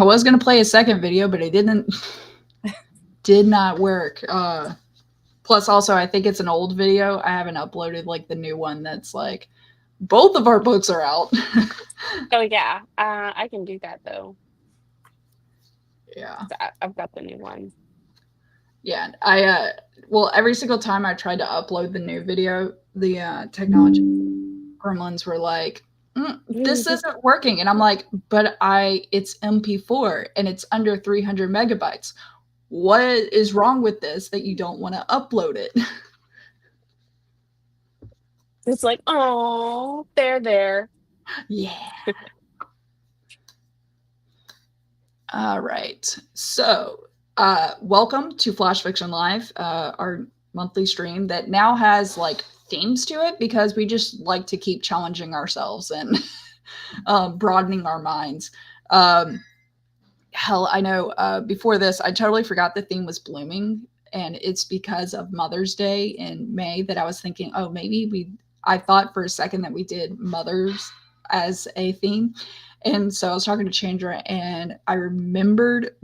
I was gonna play a second video, but it did not work. Plus, also, I think it's an old video. I haven't uploaded like the new one that's like both of our books are out. Oh yeah, I can do that though. Yeah. I've got the new one. Yeah. Well, every single time I tried to upload the new video, the technology gremlins were like, this isn't working. And I'm like, but it's MP4 and it's under 300 megabytes. What is wrong with this that you don't want to upload it? It's like, oh, there. Yeah. All right. So, welcome to Flash Fiction Live, our monthly stream that now has like themes to it because we just like to keep challenging ourselves and broadening our minds. Hell, I know before this, I totally forgot the theme was blooming. And it's because of Mother's Day in May that I was thinking, oh, I thought for a second that we did mothers as a theme. And so I was talking to Chandra and I remembered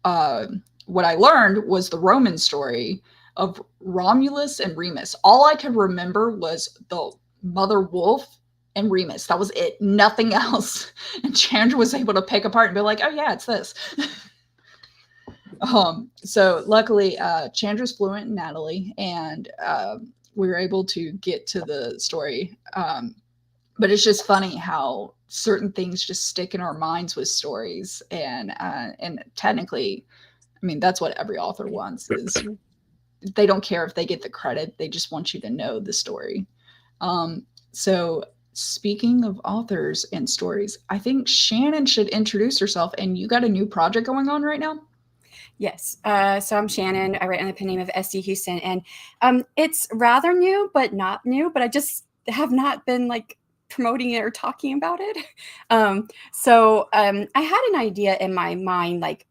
what I learned was the Roman story of Romulus and Remus. All I could remember was the mother wolf and Remus. That was it. Nothing else. And Chandra was able to pick apart and be like, oh yeah, it's this. So luckily, Chandra's fluent in Natalie, and we were able to get to the story. But it's just funny how certain things just stick in our minds with stories, and technically, I mean that's what every author wants is they don't care if they get the credit; they just want you to know the story. So speaking of authors and stories, I think Shannon should introduce herself. And you got a new project going on right now? Yes. So I'm Shannon. I write under the pen name of SD Houston, and it's rather new, but not new. But I just have not been like promoting it or talking about it. I had an idea in my mind, like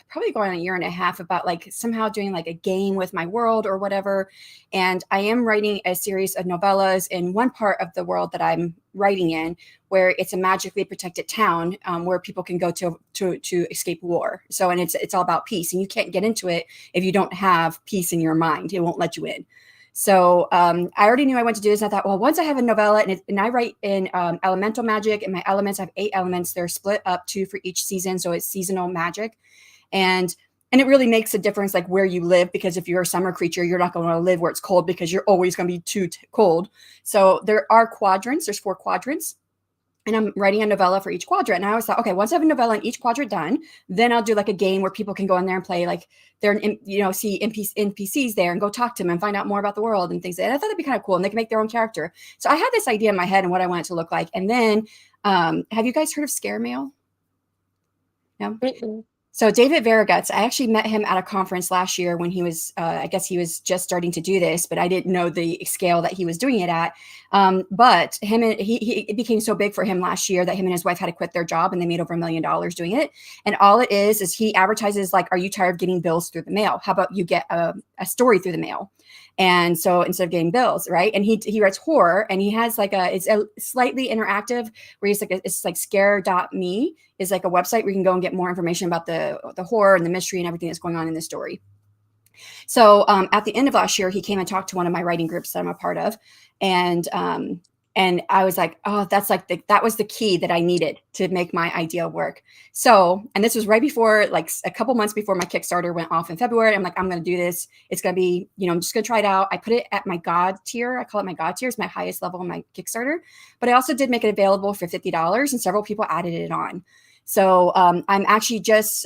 probably going on a year and a half, about like somehow doing like a game with my world or whatever. And I am writing a series of novellas in one part of the world that I'm writing in, where it's a magically protected town where people can go to escape war. So, and it's all about peace, and you can't get into it if you don't have peace in your mind. It won't let you in. So I already knew I wanted to do this. And I thought, well, once I have a novella and I write in elemental magic, and my elements, I have 8 elements. They're split up 2 for each season. So it's seasonal magic. And it really makes a difference, like where you live, because if you're a summer creature, you're not going to live where it's cold because you're always going to be too cold. So there are quadrants. There's 4 quadrants. And I'm writing a novella for each quadrant. And I always thought, okay, once I have a novella in each quadrant done, then I'll do like a game where people can go in there and play, like they're, see NPCs there and go talk to them and find out more about the world and things. And I thought that'd be kind of cool. And they can make their own character. So I had this idea in my head and what I want it to look like. And then have you guys heard of Scare Mail? No? Mm-mm. So David Veraguts, I actually met him at a conference last year when he was, I guess he was just starting to do this, but I didn't know the scale that he was doing it at. But it became so big for him last year that him and his wife had to quit their job, and they made over $1 million doing it. And all it is he advertises like, are you tired of getting bills through the mail? How about you get a story through the mail? And so instead of getting bills, right? And he writes horror, and he has like it's a slightly interactive where he's like, it's like scare.me is like a website where you can go and get more information about the horror and the mystery and everything that's going on in the story. So at the end of last year, he came and talked to one of my writing groups that I'm a part of. And I was like, oh, that's like that was the key that I needed to make my idea work. So, and this was right before, like a couple months before my Kickstarter went off in February. I'm like, I'm going to do this. It's going to be, I'm just going to try it out. I put it at my God tier. I call it my God tier. It's my highest level in my Kickstarter. But I also did make it available for $50, and several people added it on. So I'm actually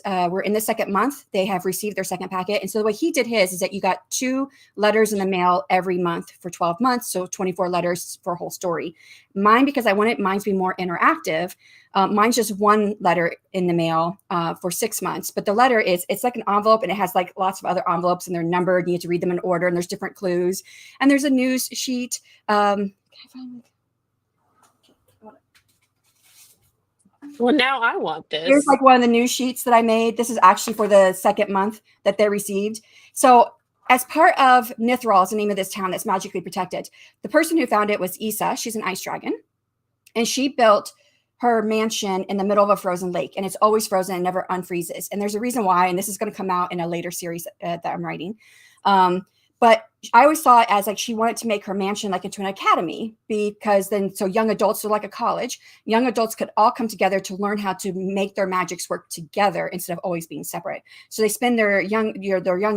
we're in the second month. They have received their second packet. And so the way he did his is that you got 2 letters in the mail every month for 12 months. So 24 letters for a whole story. Mine, because I wanted mine to be more interactive, mine's just 1 letter in the mail for 6 months. But the letter it's like an envelope, and it has like lots of other envelopes, and they're numbered, and you have to read them in order, and there's different clues. And there's a news sheet. Can I find Well, now I want this. Here's like one of the news sheets that I made. This is actually for the second month that they received. So as part of Nithral is the name of this town that's magically protected. The person who found it was Issa. She's an ice dragon. And she built her mansion in the middle of a frozen lake, and it's always frozen and never unfreezes. And there's a reason why, and this is going to come out in a later series that I'm writing. But I always saw it as like she wanted to make her mansion like into an academy, because then so young adults, so like a college, young adults could all come together to learn how to make their magics work together instead of always being separate. So they spend their young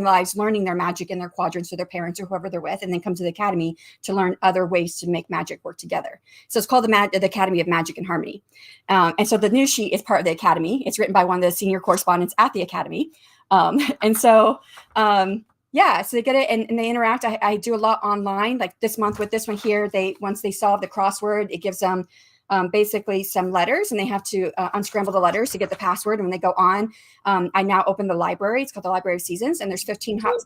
lives learning their magic in their quadrants or their parents or whoever they're with, and then come to the academy to learn other ways to make magic work together. So it's called the Academy of Magic and Harmony. And so the news sheet is part of the academy. It's written by one of the senior correspondents at the academy. Yeah, so they get it and they interact. I do a lot online, like this month with this one here. Once they solve the crossword, it gives them basically some letters, and they have to unscramble the letters to get the password. And when they go on, I now open the library. It's called the Library of Seasons, and there's 15 hotspots.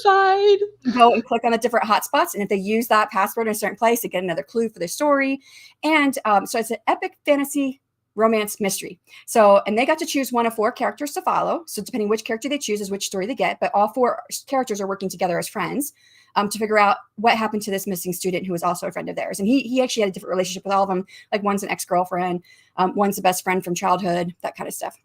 Gamified. Go and click on the different hotspots, and if they use that password in a certain place, they get another clue for the story. And so it's an epic fantasy romance mystery. So, and they got to choose one of 4 characters to follow. So depending which character they choose is which story they get, but all 4 characters are working together as friends to figure out what happened to this missing student who was also a friend of theirs. And he actually had a different relationship with all of them. Like one's an ex-girlfriend, one's the best friend from childhood, that kind of stuff.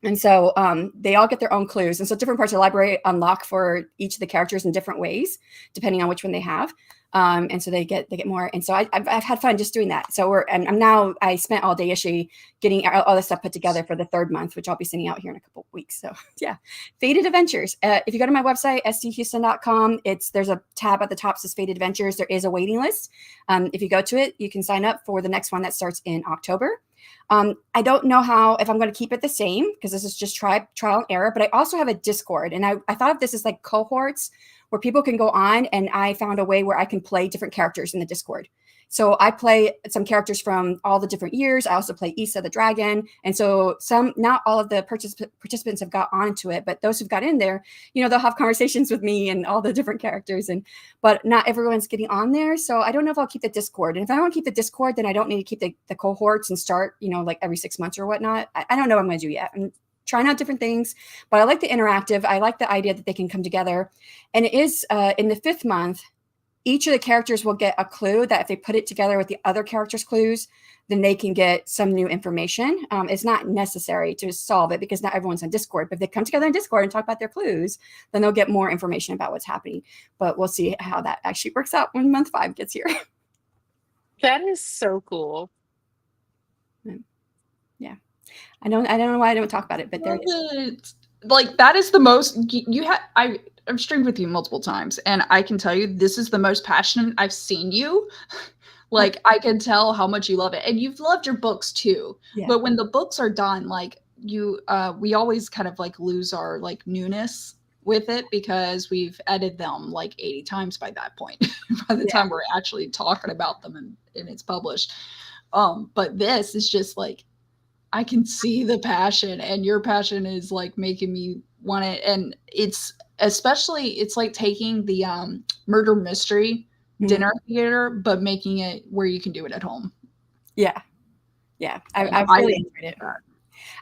And so they all get their own clues. And so different parts of the library unlock for each of the characters in different ways, depending on which one they have. And so they get more. And so I've had fun just doing that. So I spent all day yesterday getting all this stuff put together for the 3rd month, which I'll be sending out here in a couple of weeks. So yeah, Fated Adventures. If you go to my website, sdhouston.com, there's a tab at the top that says Fated Adventures. There is a waiting list. If you go to it, you can sign up for the next one that starts in October. I don't know if I'm going to keep it the same, because this is just trial and error, but I also have a Discord, and I thought of this as like cohorts where people can go on, and I found a way where I can play different characters in the Discord. So I play some characters from all the different years. I also play Issa the dragon. And so not all of the participants have got onto it, but those who've got in there, they'll have conversations with me and all the different characters, but not everyone's getting on there. So I don't know if I'll keep the Discord. And if I don't keep the Discord, then I don't need to keep the cohorts and start, like every 6 months or whatnot. I don't know what I'm going to do yet. I'm trying out different things, but I like the interactive. I like the idea that they can come together. And it is in the 5th month, each of the characters will get a clue that if they put it together with the other characters' clues, then they can get some new information. It's not necessary to solve it because not everyone's on Discord, but if they come together on Discord and talk about their clues, then they'll get more information about what's happening. But we'll see how that actually works out when month 5 gets here. That is so cool. Yeah. I don't know why I don't talk about it, but there it is. Like, that is the most I've streamed with you multiple times, and I can tell you this is the most passionate I've seen you. Like, I can tell how much you love it, and you've loved your books too. Yeah. But when the books are done, like we always kind of like lose our like newness with it because we've edited them like 80 times by that point. By the time we're actually talking about them and it's published. But this is just like, I can see the passion, and your passion is like making me want it. And it's like taking the murder mystery dinner theater, but making it where you can do it at home. Yeah. I've really enjoyed it.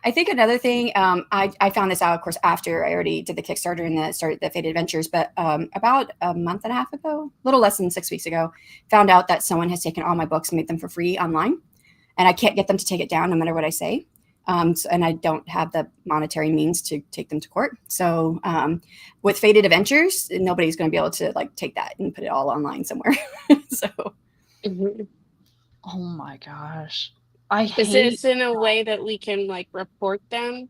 I think another thing, I found this out, of course, after I already did the Kickstarter and started the Fated Adventures, but about a month and a half ago, a little less than 6 weeks ago, found out that someone has taken all my books and made them for free online. And I can't get them to take it down no matter what I say. And I don't have the monetary means to take them to court. So with Fated Adventures, nobody's going to be able to like take that and put it all online somewhere. So, oh my gosh. Is this in a way that we can like report them?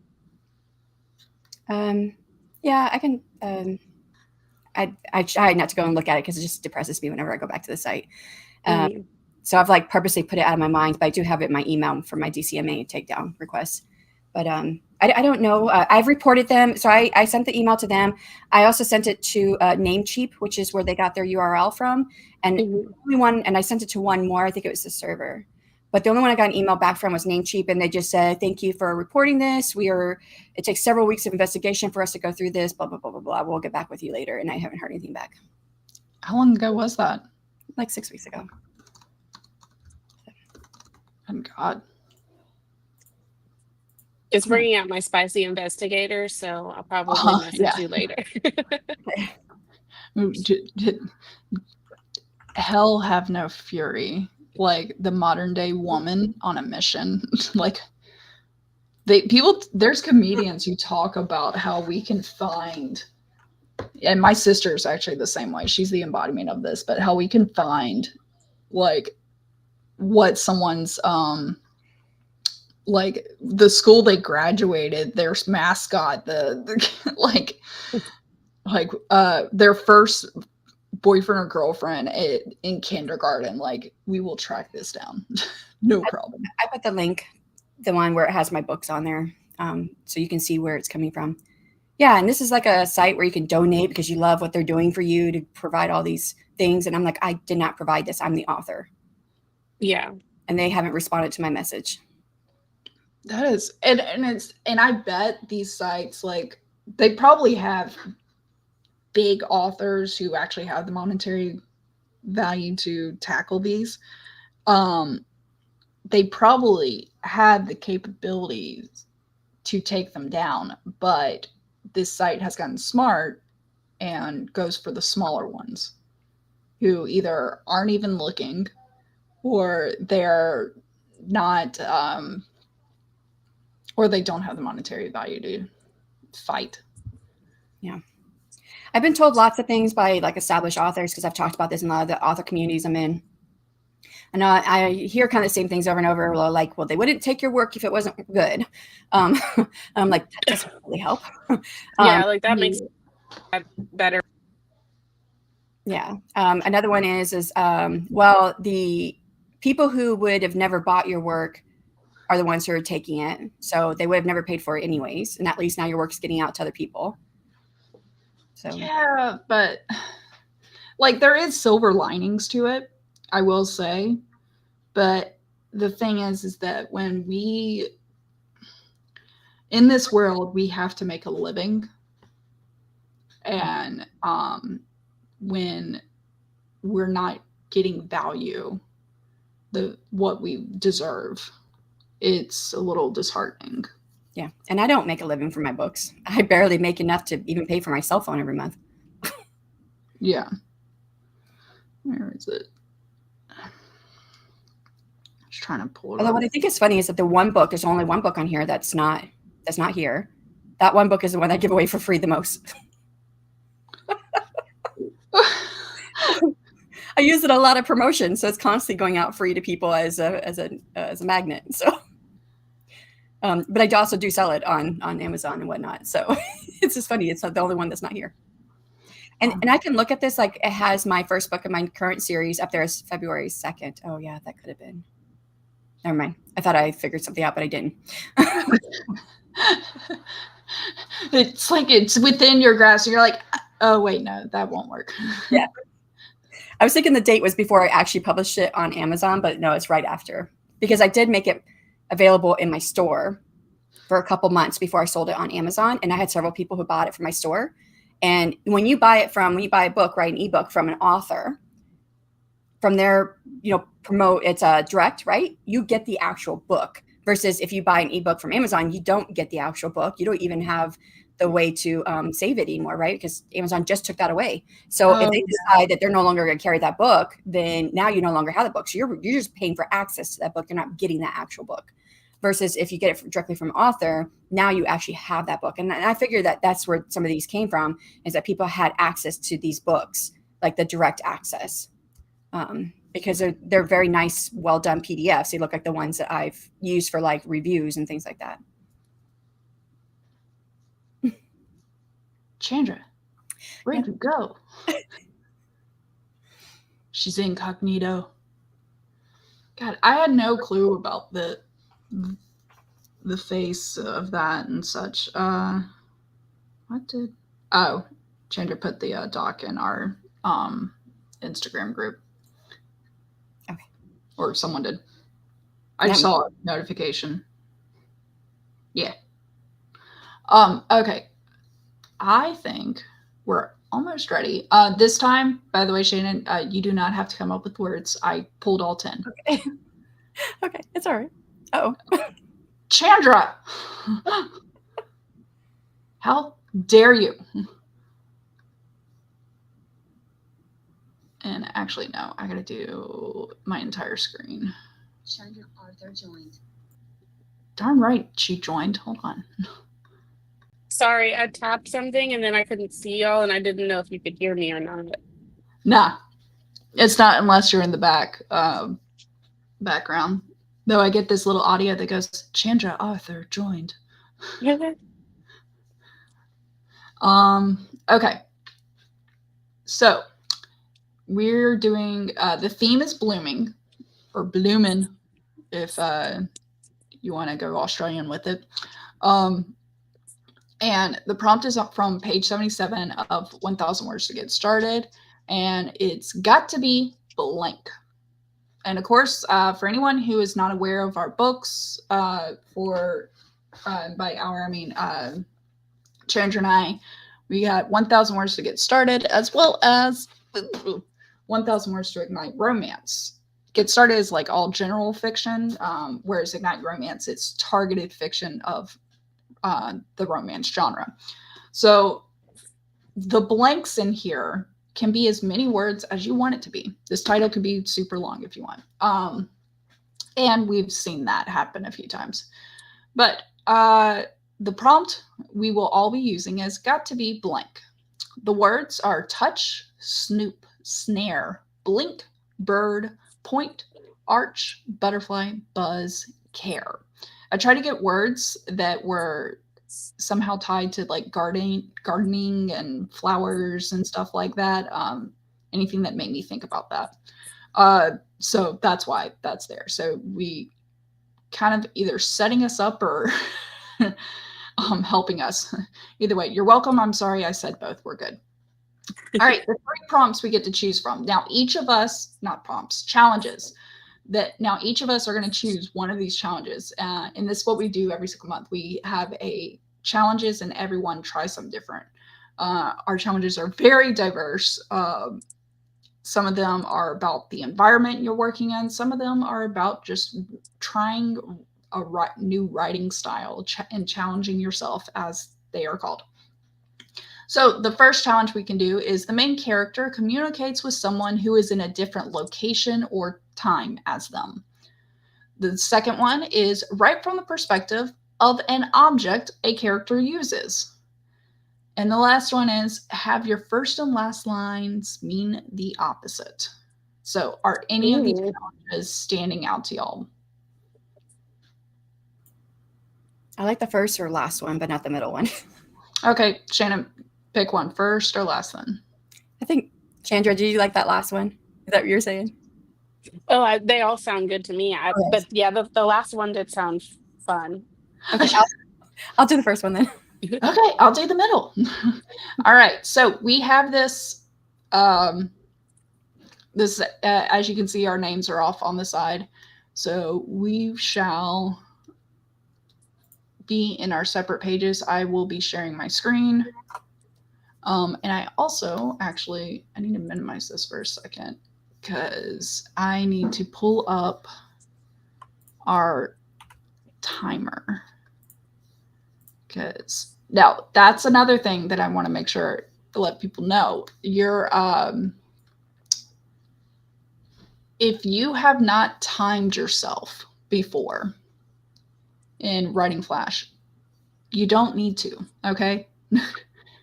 Yeah, I can. I try not to go and look at it because it just depresses me whenever I go back to the site. So I've like purposely put it out of my mind, but I do have it in my email for my DCMA takedown requests. But I don't know. I've reported them. So I sent the email to them. I also sent it to Namecheap, which is where they got their URL from. And only one, and I sent it to one more. I think it was the server. But the only one I got an email back from was Namecheap, and they just said, "Thank you for reporting this. It takes several weeks of investigation for us to go through this, blah, blah, blah, blah, blah. We'll get back with you later." And I haven't heard anything back. How long ago was that? Like 6 weeks ago. And God. It's bringing out my spicy investigator, so I'll probably message you later. Hell have no fury like the modern day woman on a mission. Like there's comedians who talk about how we can find, and my sister's actually the same way. She's the embodiment of this, but how we can find like what someone's like the school they graduated, their mascot, the like their first boyfriend or girlfriend in kindergarten. Like, we will track this down. No problem. I put the link, the one where it has my books on there, so you can see where it's coming from. Yeah, and this is like a site where you can donate because you love what they're doing for you to provide all these things. And I'm like, I did not provide this. I'm the author. Yeah. And they haven't responded to my message. That is, and I bet these sites, like, they probably have big authors who actually have the monetary value to tackle these. They probably have the capabilities to take them down, but this site has gotten smart and goes for the smaller ones who either aren't even looking or they're not, or they don't have the monetary value to fight. Yeah. I've been told lots of things by like established authors, because I've talked about this in a lot of the author communities I'm in. And I hear kind of the same things over and over, like, well, they wouldn't take your work if it wasn't good. I'm like, that doesn't really help. Yeah, like that makes it better. Yeah. Another one is well, the people who would have never bought your work are the ones who are taking it. So they would have never paid for it anyways. And at least now your work's getting out to other people. So yeah, but like there is silver linings to it, I will say. But the thing is that when we, in this world, we have to make a living. And when we're not getting value, what we deserve, it's a little disheartening. Yeah. And I don't make a living from my books. I barely make enough to even pay for my cell phone every month. Yeah. Where is it? Just trying to pull it Although up. what I think is funny is that the one book, there's only one book on here that's not here. That one book is the one I give away for free the most. I use it a lot of promotion, so it's constantly going out free to people as a magnet. So, but I also do sell it on Amazon and whatnot. So it's just funny. It's not the only one that's not here. And I can look at this, like, it has my first book of my current series up there as February 2nd. Oh yeah, that could have been. Never mind. I thought I figured something out, but I didn't. It's like it's within your grasp. You're like, oh wait, no, that won't work. Yeah. I was thinking the date was before I actually published it on Amazon, but no, it's right after, because I did make it available in my store for a couple months before I sold it on Amazon. And I had several people who bought it from my store. And when you buy a book, right, an ebook from an author, from their, promote, it's a direct, right? You get the actual book, versus if you buy an ebook from Amazon, you don't get the actual book. You don't even have the way to save it anymore, right? Because Amazon just took that away. So if they decide that they're no longer going to carry that book, then now you no longer have the book. So you're just paying for access to that book. You're not getting that actual book. Versus if you get it directly from author, now you actually have that book. And I figure that that's where some of these came from, is that people had access to these books, like the direct access, because they're very nice, well done PDFs. They look like the ones that I've used for like reviews and things like that. Chandra, where'd you go? She's incognito. God, I had no clue about the face of that and such. Chandra put the doc in our Instagram group. Okay. Or someone did. I just saw a notification. Yeah. Okay. I think we're almost ready. This time, by the way, Shannon, you do not have to come up with words. I pulled all 10. Okay. Okay, it's all right. Oh, Chandra, how dare you? And actually, no, I gotta do my entire screen. Chandra Arthur joined. Darn right, she joined. Hold on. Sorry, I tapped something and then I couldn't see y'all, and I didn't know if you could hear me or not. Nah, it's not unless you're in the background. Though I get this little audio that goes, Chandra Arthur joined. Okay. So we're doing, the theme is blooming, or bloomin', if you want to go Australian with it. And the prompt is up from page 77 of 1,000 Words to Get Started. And it's got to be blank. And of course, for anyone who is not aware of our books, by our, I mean, Chandra and I, we got 1,000 Words to Get Started, as well as 1,000 Words to Ignite Romance. Get Started is like all general fiction, whereas Ignite Romance, it's targeted fiction of the romance genre. So the blanks in here can be as many words as you want it to be. This title could be super long if you want. And we've seen that happen a few times. But the prompt we will all be using has got to be blank. The words are touch, snoop, snare, blink, bird, point, arch, butterfly, buzz, care. I tried to get words that were somehow tied to like gardening and flowers and stuff like that. Anything that made me think about that. So that's why that's there. So we kind of either setting us up or helping us. Either way, you're welcome. I'm sorry I said both. We're good. All right, the 3 prompts we get to choose from. Now, each of us, not prompts, challenges. That now each of us are going to choose one of these challenges. And this is what we do every single month. We have challenges and everyone tries something different. Our challenges are very diverse. Some of them are about the environment you're working in. Some of them are about just trying a new writing style and challenging yourself, as they are called. So the first challenge we can do is the main character communicates with someone who is in a different location or time as them. The second one is write from the perspective of an object a character uses. And the last one is have your first and last lines mean the opposite. So are any of these challenges standing out to y'all? I like the first or last one, but not the middle one. Okay, Shannon, pick one, first or last one. I think, Chandra, do you like that last one? Is that what you're saying? Oh, they all sound good to me. But yeah, the last one did sound fun. Okay, I'll do the first one then. Okay, I'll do the middle. All right, so we have this. As you can see, our names are off on the side. So we shall be in our separate pages. I will be sharing my screen. And I also I need to minimize this for a second because I need to pull up our timer. Because now that's another thing that I want to make sure to let people know. If you have not timed yourself before in Writing Flash, you don't need to, okay?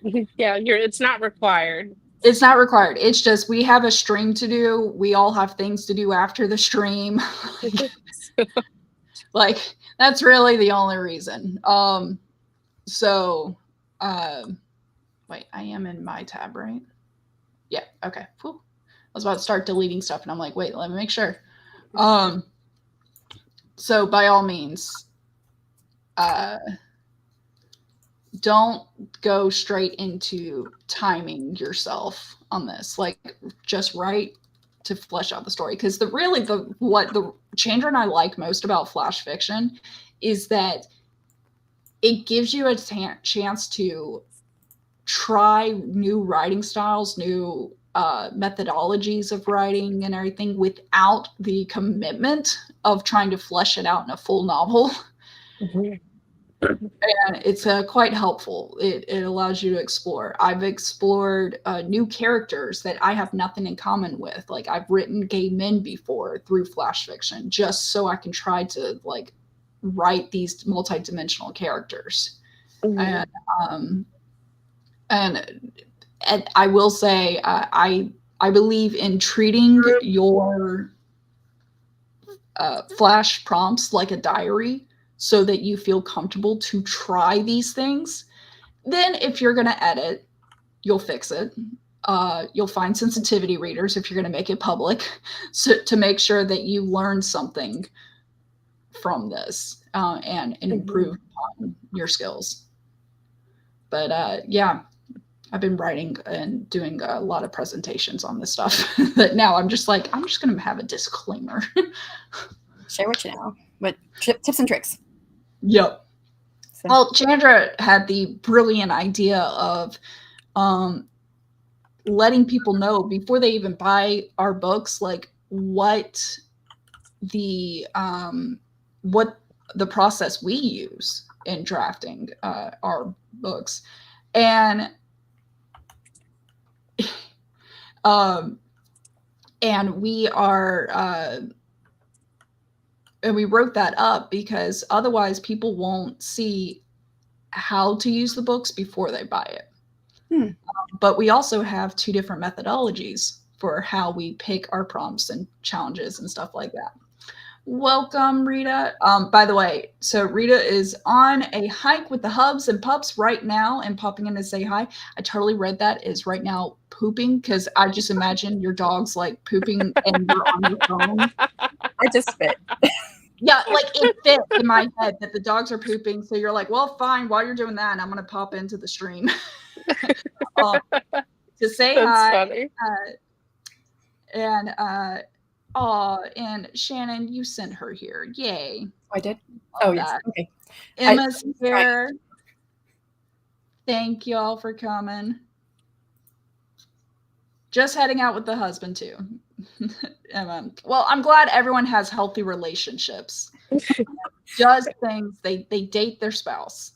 Yeah, it's not required. It's not required. It's just we have a stream to do. We all have things to do after the stream. Like that's really the only reason. Wait, I am in my tab, right? Yeah, okay. Whew. I was about to start deleting stuff and I'm like, wait, let me make sure. So by all means, don't go straight into timing yourself on this. Like just write to flesh out the story. Because what the Chandra and I like most about Flash fiction is that it gives you a chance to try new writing styles, new methodologies of writing and everything without the commitment of trying to flesh it out in a full novel. Mm-hmm. And it's quite helpful. It allows you to explore. I've explored new characters that I have nothing in common with. Like I've written gay men before through flash fiction, just so I can try to like write these multi-dimensional characters. Mhm. And and I will say I believe in treating your flash prompts like a diary so that you feel comfortable to try these things. Then if you're going to edit, you'll fix it. You'll find sensitivity readers if you're going to make it public, so to make sure that you learn something from this and improve on your skills. But yeah, I've been writing and doing a lot of presentations on this stuff. But now I'm just like, I'm just going to have a disclaimer. Share what you know. What tips and tricks? Yep. So, Well, Chandra had the brilliant idea of letting people know before they even buy our books, like what the process we use in drafting our books, and we are and we wrote that up because otherwise people won't see how to use the books before they buy it. But we also have 2 different methodologies for how we pick our prompts and challenges and stuff like that. Welcome, Rita. By the way, so Rita is on a hike with the hubs and pups right now and popping in to say hi. I totally read that is right now pooping because I just imagine your dog's like pooping and you're on your phone. I just spit. Yeah, like it fit in my head that the dogs are pooping. So you're like, well, fine. While you're doing that, I'm going to pop into the stream to say That's hi. funny. And Shannon, you sent her here. Yay. Oh, I did? Love Oh, yes. that. Okay. Emma's here. Thank y'all for coming. Just heading out with the husband too. Emma. Well, I'm glad everyone has healthy relationships. Does things, they date their spouse.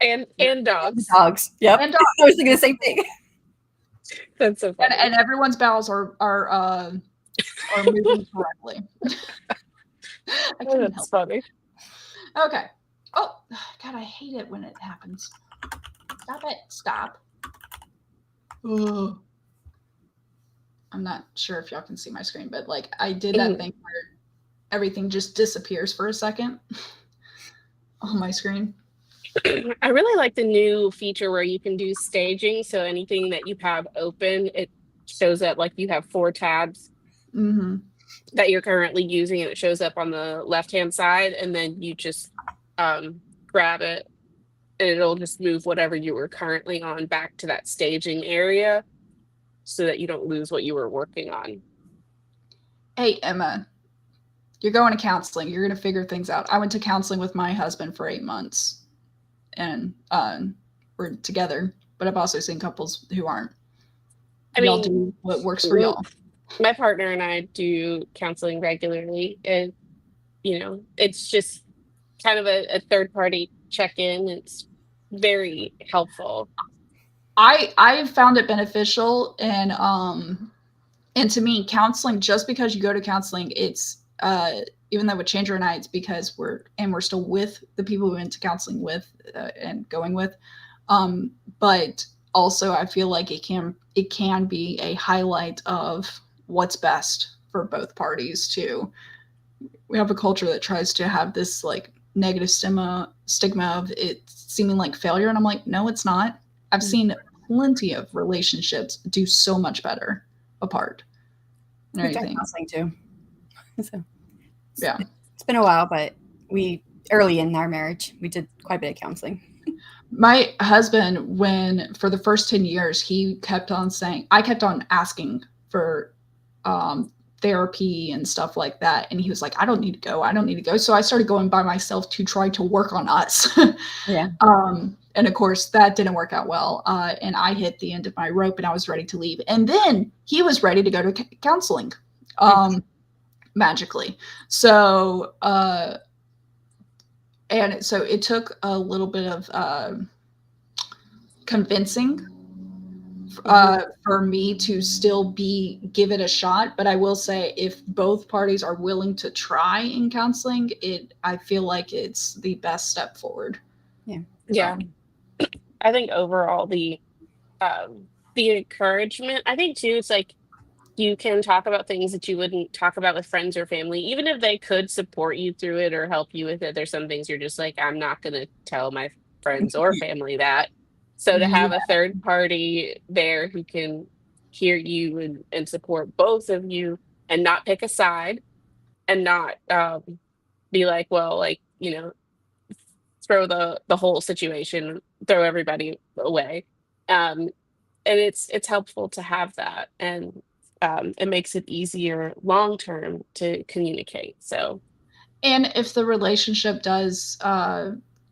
And dogs. Dogs. Yep. And dogs. I was thinking the same thing. That's so funny. And everyone's bowels are moving correctly. I couldn't That's help. funny. Okay. Oh God, I hate it when it happens. Stop it. Stop. Ugh. I'm not sure if y'all can see my screen, but like I did that thing where everything just disappears for a second on my screen. I really like the new feature where you can do staging. So anything that you have open, it shows up like you have 4 tabs that you're currently using, and it shows up on the left-hand side, and then you just grab it and it'll just move whatever you were currently on back to that staging area so that you don't lose what you were working on. Hey, Emma, you're going to counseling. You're going to figure things out. I went to counseling with my husband for 8 months, and we're together, but I've also seen couples who aren't. Y'all do what works for y'all. My partner and I do counseling regularly, and it's just kind of a third-party check-in. It's very helpful. I found it beneficial, and to me, counseling, just because you go to counseling, it's even though with Chandra and I, it's because we're still with the people we went to counseling with and going with, but also I feel like it can be a highlight of what's best for both parties too. We have a culture that tries to have this like negative stigma of it seeming like failure, and I'm like, no, it's not. I've seen plenty of relationships do so much better apart. We've done counseling too. So yeah, it's been a while, but early in our marriage, we did quite a bit of counseling. My husband, when for the first 10 years, he kept on saying, I kept on asking for therapy and stuff like that. And he was like, I don't need to go. So I started going by myself to try to work on us. Yeah. And of course that didn't work out well. And I hit the end of my rope and I was ready to leave. And then he was ready to go to counseling magically. So and so it took a little bit of convincing for me to still give it a shot. But I will say, if both parties are willing to try in counseling, I feel like it's the best step forward. Yeah. I think overall the encouragement, I think too, it's like you can talk about things that you wouldn't talk about with friends or family, even if they could support you through it or help you with it. There's some things you're just like, I'm not going to tell my friends or family that. So to have a third party there who can hear you and support both of you and not pick a side and not be like, well, like, throw the whole situation, throw everybody away. And it's helpful to have that, and it makes it easier long term to communicate. So And if the relationship does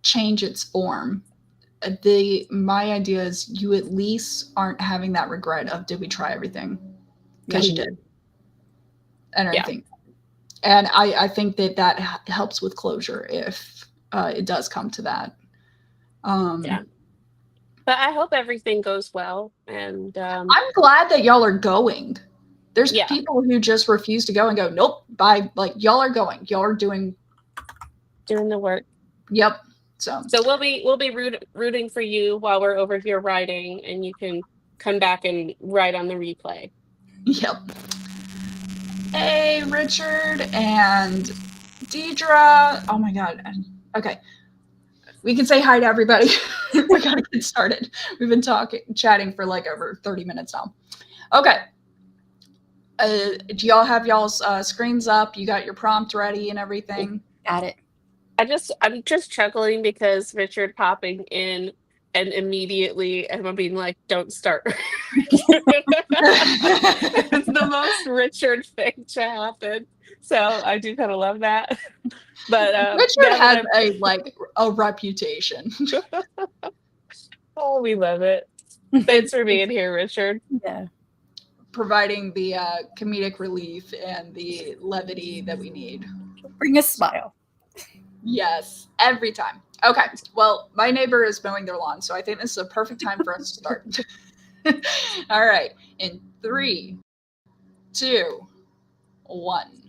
change its form, my idea is you at least aren't having that regret of, did we try everything? Because you did. And Yeah. I think that helps with closure if it does come to that. Yeah. But I hope everything goes well. And I'm glad that y'all are going. There's Yeah. people who just refuse to go and go, nope, bye. Like, y'all are going. Y'all are doing the work. Yep. So we'll be rooting for you while we're over here writing, and you can come back and write on the replay. Yep. Hey, Richard and Deidre. Oh my God. Okay. We can say hi to everybody. We gotta get started. We've been chatting for like over 30 minutes now. Okay. Do y'all have y'all's screens up? You got your prompt ready and everything? Got it. I'm just chuckling because Richard popping in and immediately Emma being like, don't start. It's the most Richard thing to happen. So I do kind of love that. But Richard has a reputation. Oh, we love it. Thanks for being here, Richard. Yeah. Providing the comedic relief and the levity that we need. Bring a smile. Yes, every time. Okay, well, my neighbor is mowing their lawn, so I think this is a perfect time for us to start. All right, in 3, 2, 1.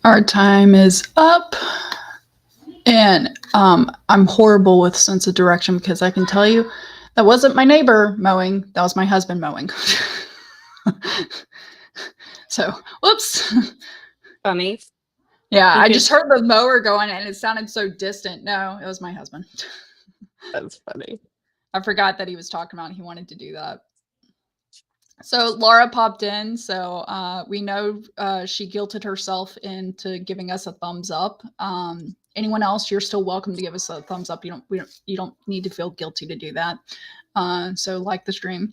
Our time is up. And I'm horrible with sense of direction because I can tell you that wasn't my neighbor mowing. That was my husband mowing. So, whoops. Funny. Yeah, You I could- just heard the mower going and it sounded so distant. No, it was my husband. That's funny. I forgot that he was talking about he wanted to do that. So Laura popped in. So we know she guilted herself into giving us a thumbs up. Anyone else, you're still welcome to give us a thumbs up. You don't need to feel guilty to do that. So like the stream,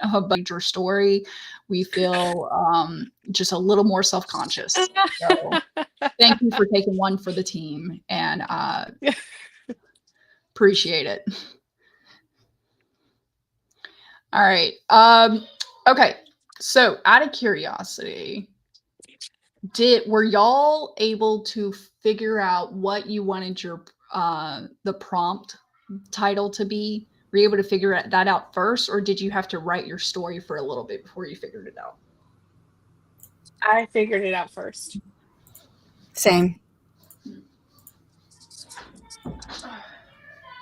about your story, we feel just a little more self-conscious. So thank you for taking one for the team and appreciate it. All right. Okay. So out of curiosity, were y'all able to figure out what you wanted your the prompt title to be? Were you able to figure that out first, or did you have to write your story for a little bit before you figured it out? I figured it out first. Same.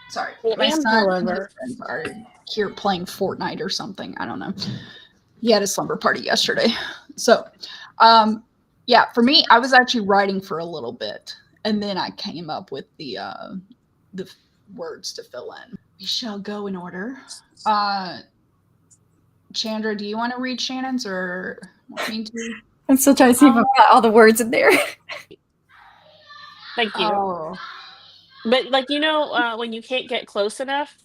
Sorry, I my am, son and however- his friends are here playing Fortnite or something. I don't know. He had a slumber party yesterday. So, yeah, for me, I was actually writing for a little bit, and then I came up with the words to fill in. We shall go in order. Chandra, do you want to read Shannon's or want me to? I'm still trying to see if I've got all the words in there. Thank you. Oh, But like, when you can't get close enough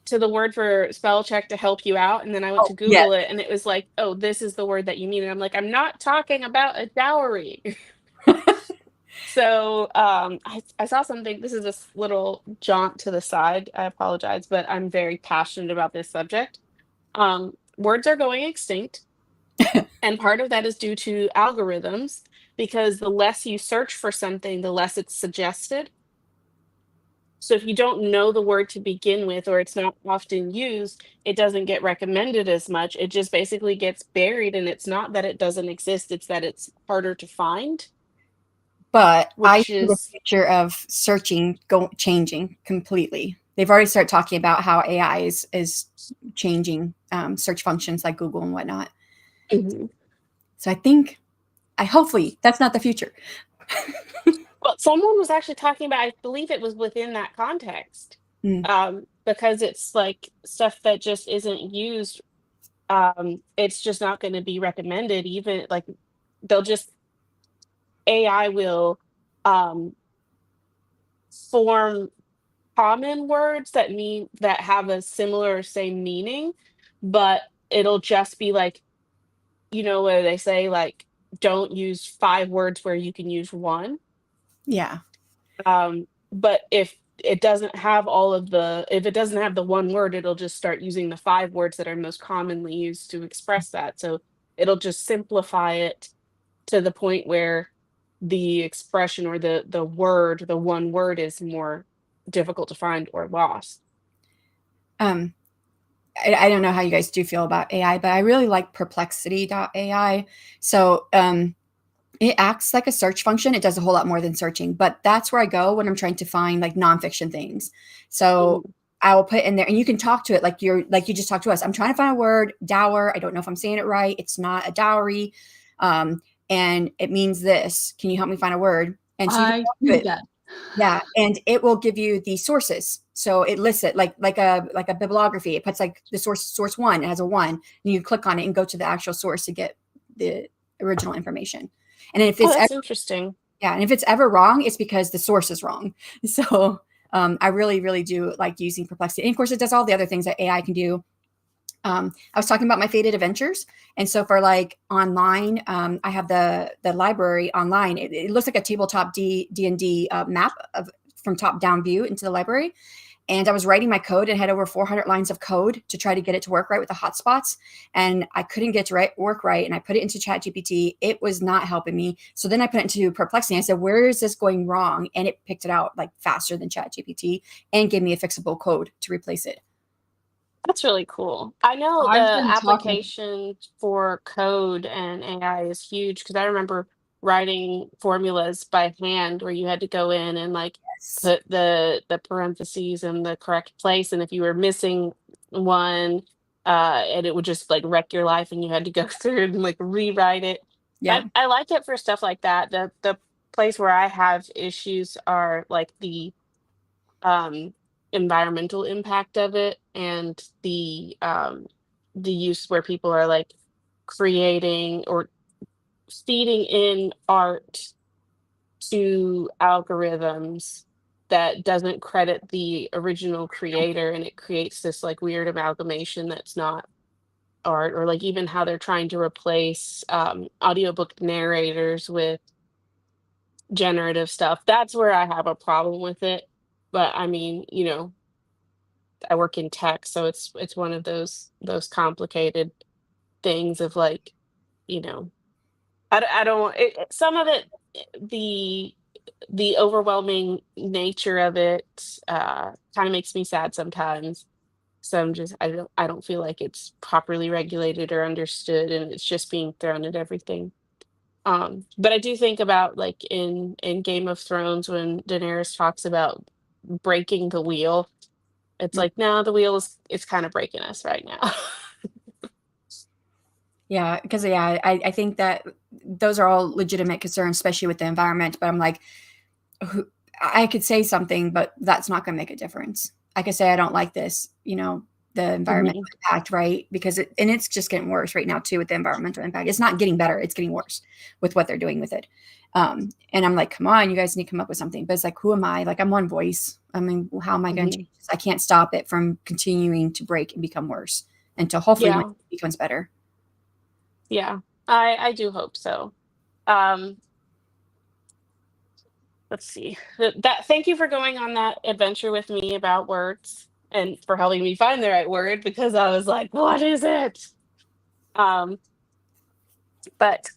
to the word for spell check to help you out, and then I went to Google it, and it was like, oh, this is the word that you need. And I'm like, I'm not talking about a dowry. So I saw something. This is a little jaunt to the side. I apologize, but I'm very passionate about this subject. Words are going extinct. And part of that is due to algorithms, because the less you search for something, the less it's suggested. So if you don't know the word to begin with, or it's not often used, it doesn't get recommended as much. It just basically gets buried, and it's not that it doesn't exist, it's that it's harder to find. But I Which see the is future of searching changing completely. They've already started talking about how AI is changing search functions like Google and whatnot. Mhm. So hopefully that's not the future. Well, someone was actually talking about, I believe it was within that context, because it's like stuff that just isn't used. It's just not going to be recommended. Even like AI will form common words that have a similar same meaning, but it'll just be like, where they say like, don't use 5 words where you can use 1. Yeah. But if it doesn't have if it doesn't have the 1 word, it'll just start using the 5 words that are most commonly used to express that. So it'll just simplify it to the point where the expression or the 1 word is more difficult to find or lost. I don't know how you guys do feel about AI, but I really like Perplexity.ai. So it acts like a search function. It does a whole lot more than searching, but that's where I go when I'm trying to find like nonfiction things. So I will put in there, and you can talk to it like you just talked to us. I'm trying to find a word, dower. I don't know if I'm saying it right. It's not a dowry, and it means this. Can you help me find a word? And so I do that. Yeah, and it will give you the sources. So it lists it like a bibliography. It puts like the source 1. It has a 1, and you click on it and go to the actual source to get the original information. And if it's that's interesting. Yeah, and if it's ever wrong, it's because the source is wrong. So I really, really do like using Perplexity. And of course, it does all the other things that AI can do. I was talking about my Fated Adventures. And so for like online, I have the library online. It looks like a tabletop D&D map from top down view into the library. And I was writing my code and had over 400 lines of code to try to get it to work right with the hotspots. And I couldn't get to work right. And I put it into ChatGPT. It was not helping me. So then I put it into Perplexity. I said, where is this going wrong? And it picked it out like faster than ChatGPT and gave me a fixable code to replace it. That's really cool. I know I've the been talking. application for code and AI is huge because I remember writing formulas by hand where you had to go in and like Yes. put the parentheses in the correct place, and if you were missing one, and it would just like wreck your life, and you had to go through and like rewrite it. Yeah. I like it for stuff like that. The place where I have issues are like um, environmental impact of it and the use where people are like creating or feeding in art to algorithms that doesn't credit the original creator, and it creates this like weird amalgamation that's not art, or like even how they're trying to replace audiobook narrators with generative stuff. That's where I have a problem with it. But I mean, I work in tech, so it's one of those complicated things of like, you know, I don't some of it, the the overwhelming nature of it kind of makes me sad sometimes. So I don't feel like it's properly regulated or understood, and it's just being thrown at everything. But I do think about like in Game of Thrones when Daenerys talks about breaking the wheel. It's like, no, the wheel is it's kind of breaking us right now. Yeah, because I think that those are all legitimate concerns, especially with the environment. But I'm like, I could say something, but that's not going to make a difference. I could say I don't like this, the environmental Mhm. impact, right? Because it's just getting worse right now too with the environmental impact. It's not getting better; it's getting worse with what they're doing with it. And I'm like, come on, you guys need to come up with something. But it's like, who am I? Like, I'm one voice. I mean, how am I going to Mhm. change this? I can't stop it from continuing to break and become worse until hopefully when Yeah, it becomes better. yeah. I do hope so. Um, let's see. That thank you for going on that adventure with me about words and for helping me find the right word because I was like, what is it? Um, but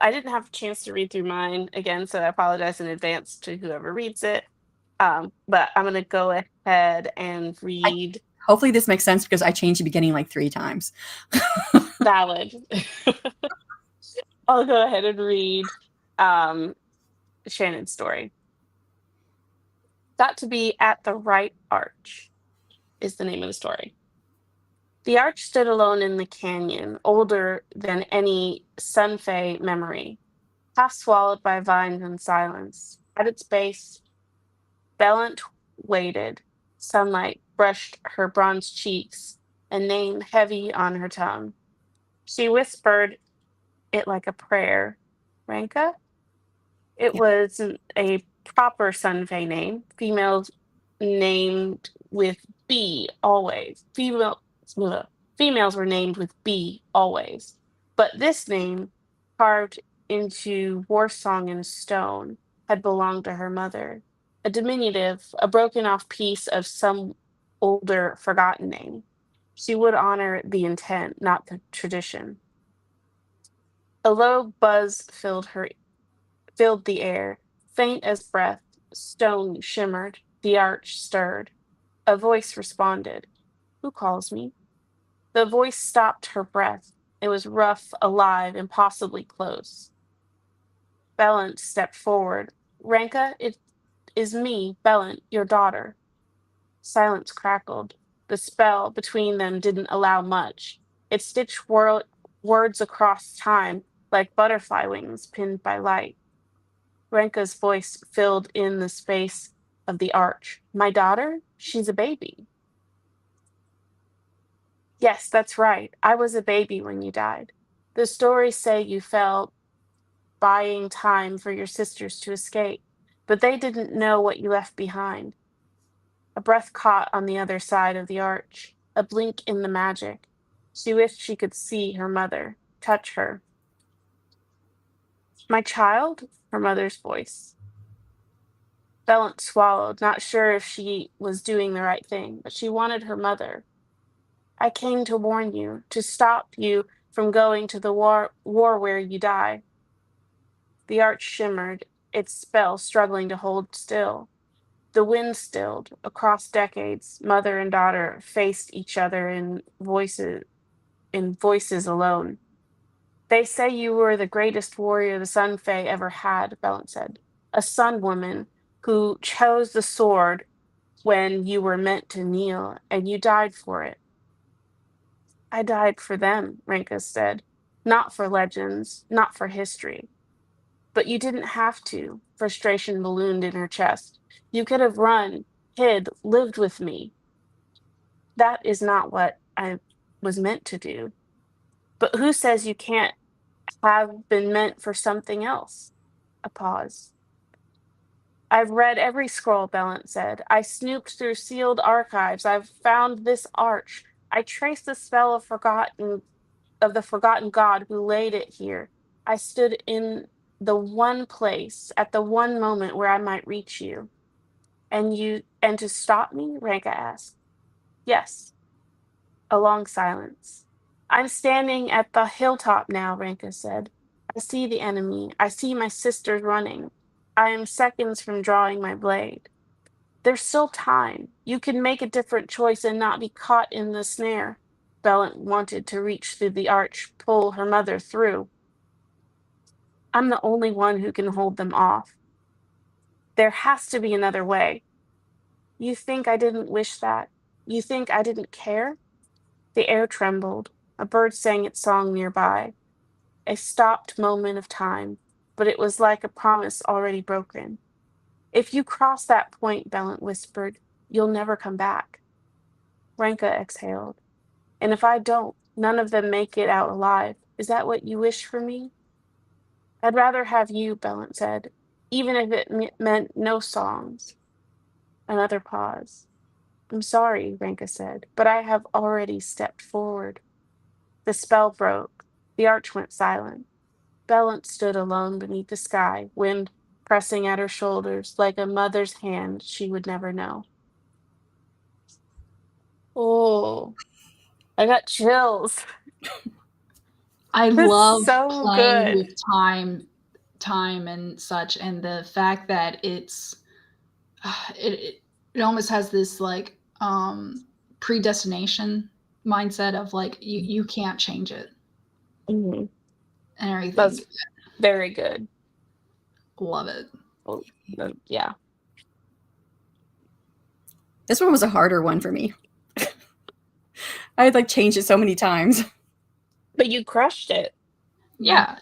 I didn't have a chance to read through mine again, so I apologize in advance to whoever reads it. But I'm gonna go ahead and I, read hopefully this makes sense because I changed the beginning like 3 times. Valid. I'll go ahead and read um, Shannon's story. Thought to be at the right arch is the name of the story. The arch stood alone in the canyon, older than any Sunfei memory, half swallowed by vines and silence. At its base, Bellant waited. Sunlight brushed her bronze cheeks, a name heavy on her tongue. She whispered it like a prayer. Ranka? It Yeah. was a proper Sunfei name. Females named with B always. Females were named with B always. But this name, carved into war song in stone, had belonged to her mother. A diminutive, a broken off piece of some older, forgotten name. She would honor the intent, not the tradition. A low buzz filled the air, faint as breath. Stone shimmered, the arch stirred. A voice responded. Who calls me? The voice stopped her breath. It was rough, alive, impossibly close. Bellant stepped forward. Ranka, it is me, Bellant, your daughter. Silence crackled. The spell between them didn't allow much. It stitched words across time like butterfly wings pinned by light. Renka's voice filled in the space of the arch. My daughter? She's a baby. Yes, that's right. I was a baby when you died. The stories say you fell buying time for your sisters to escape, but they didn't know what you left behind. A breath caught on the other side of the arch, a blink in the magic. She wished she could see her mother, touch her. My child? Her mother's voice. Bellant swallowed, not sure if she was doing the right thing, but she wanted her mother. I came to warn you, to stop you from going to the war where you die. The arch shimmered, its spell struggling to hold still. The wind stilled. Across decades, mother and daughter faced each other in voices alone. They say you were the greatest warrior the Sun Fae ever had, Belin said. A sun woman who chose the sword when you were meant to kneel, and you died for it. I died for them, Renka said. Not for legends, not for history. But you didn't have to, frustration ballooned in her chest. You could have run, hid, lived with me. That is not what I was meant to do. But who says you can't have been meant for something else? A pause. I've read every scroll, Bellant said. I snooped through sealed archives. I've found this arch. I traced the spell of the forgotten god who laid it here. I stood in the one place at the one moment where I might reach you. And to stop me? Ranka asked. Yes. A long silence. I'm standing at the hilltop now, Ranka said. I see the enemy. I see my sisters running. I am seconds from drawing my blade. There's still time. You can make a different choice and not be caught in the snare. Bellant wanted to reach through the arch, pull her mother through. I'm the only one who can hold them off. There has to be another way. You think I didn't wish that? You think I didn't care? The air trembled. A bird sang its song nearby. A stopped moment of time, but it was like a promise already broken. If you cross that point, Bellant whispered, you'll never come back. Ranka exhaled. And if I don't, none of them make it out alive. Is that what you wish for me? I'd rather have you, Bellant said, even if it meant no songs. Another pause. I'm sorry, Ranka said, but I have already stepped forward. The spell broke. The arch went silent. Bellant stood alone beneath the sky, wind pressing at her shoulders like a mother's hand she would never know. Oh, I got chills. I This is love so playing good. with time and such, and the fact that it almost has this like predestination mindset of like you can't change it Mm-hmm. and everything. That's very good. Love it. Oh, yeah. This one was a harder one for me. I had like changed it so many times. But you crushed it. Yeah.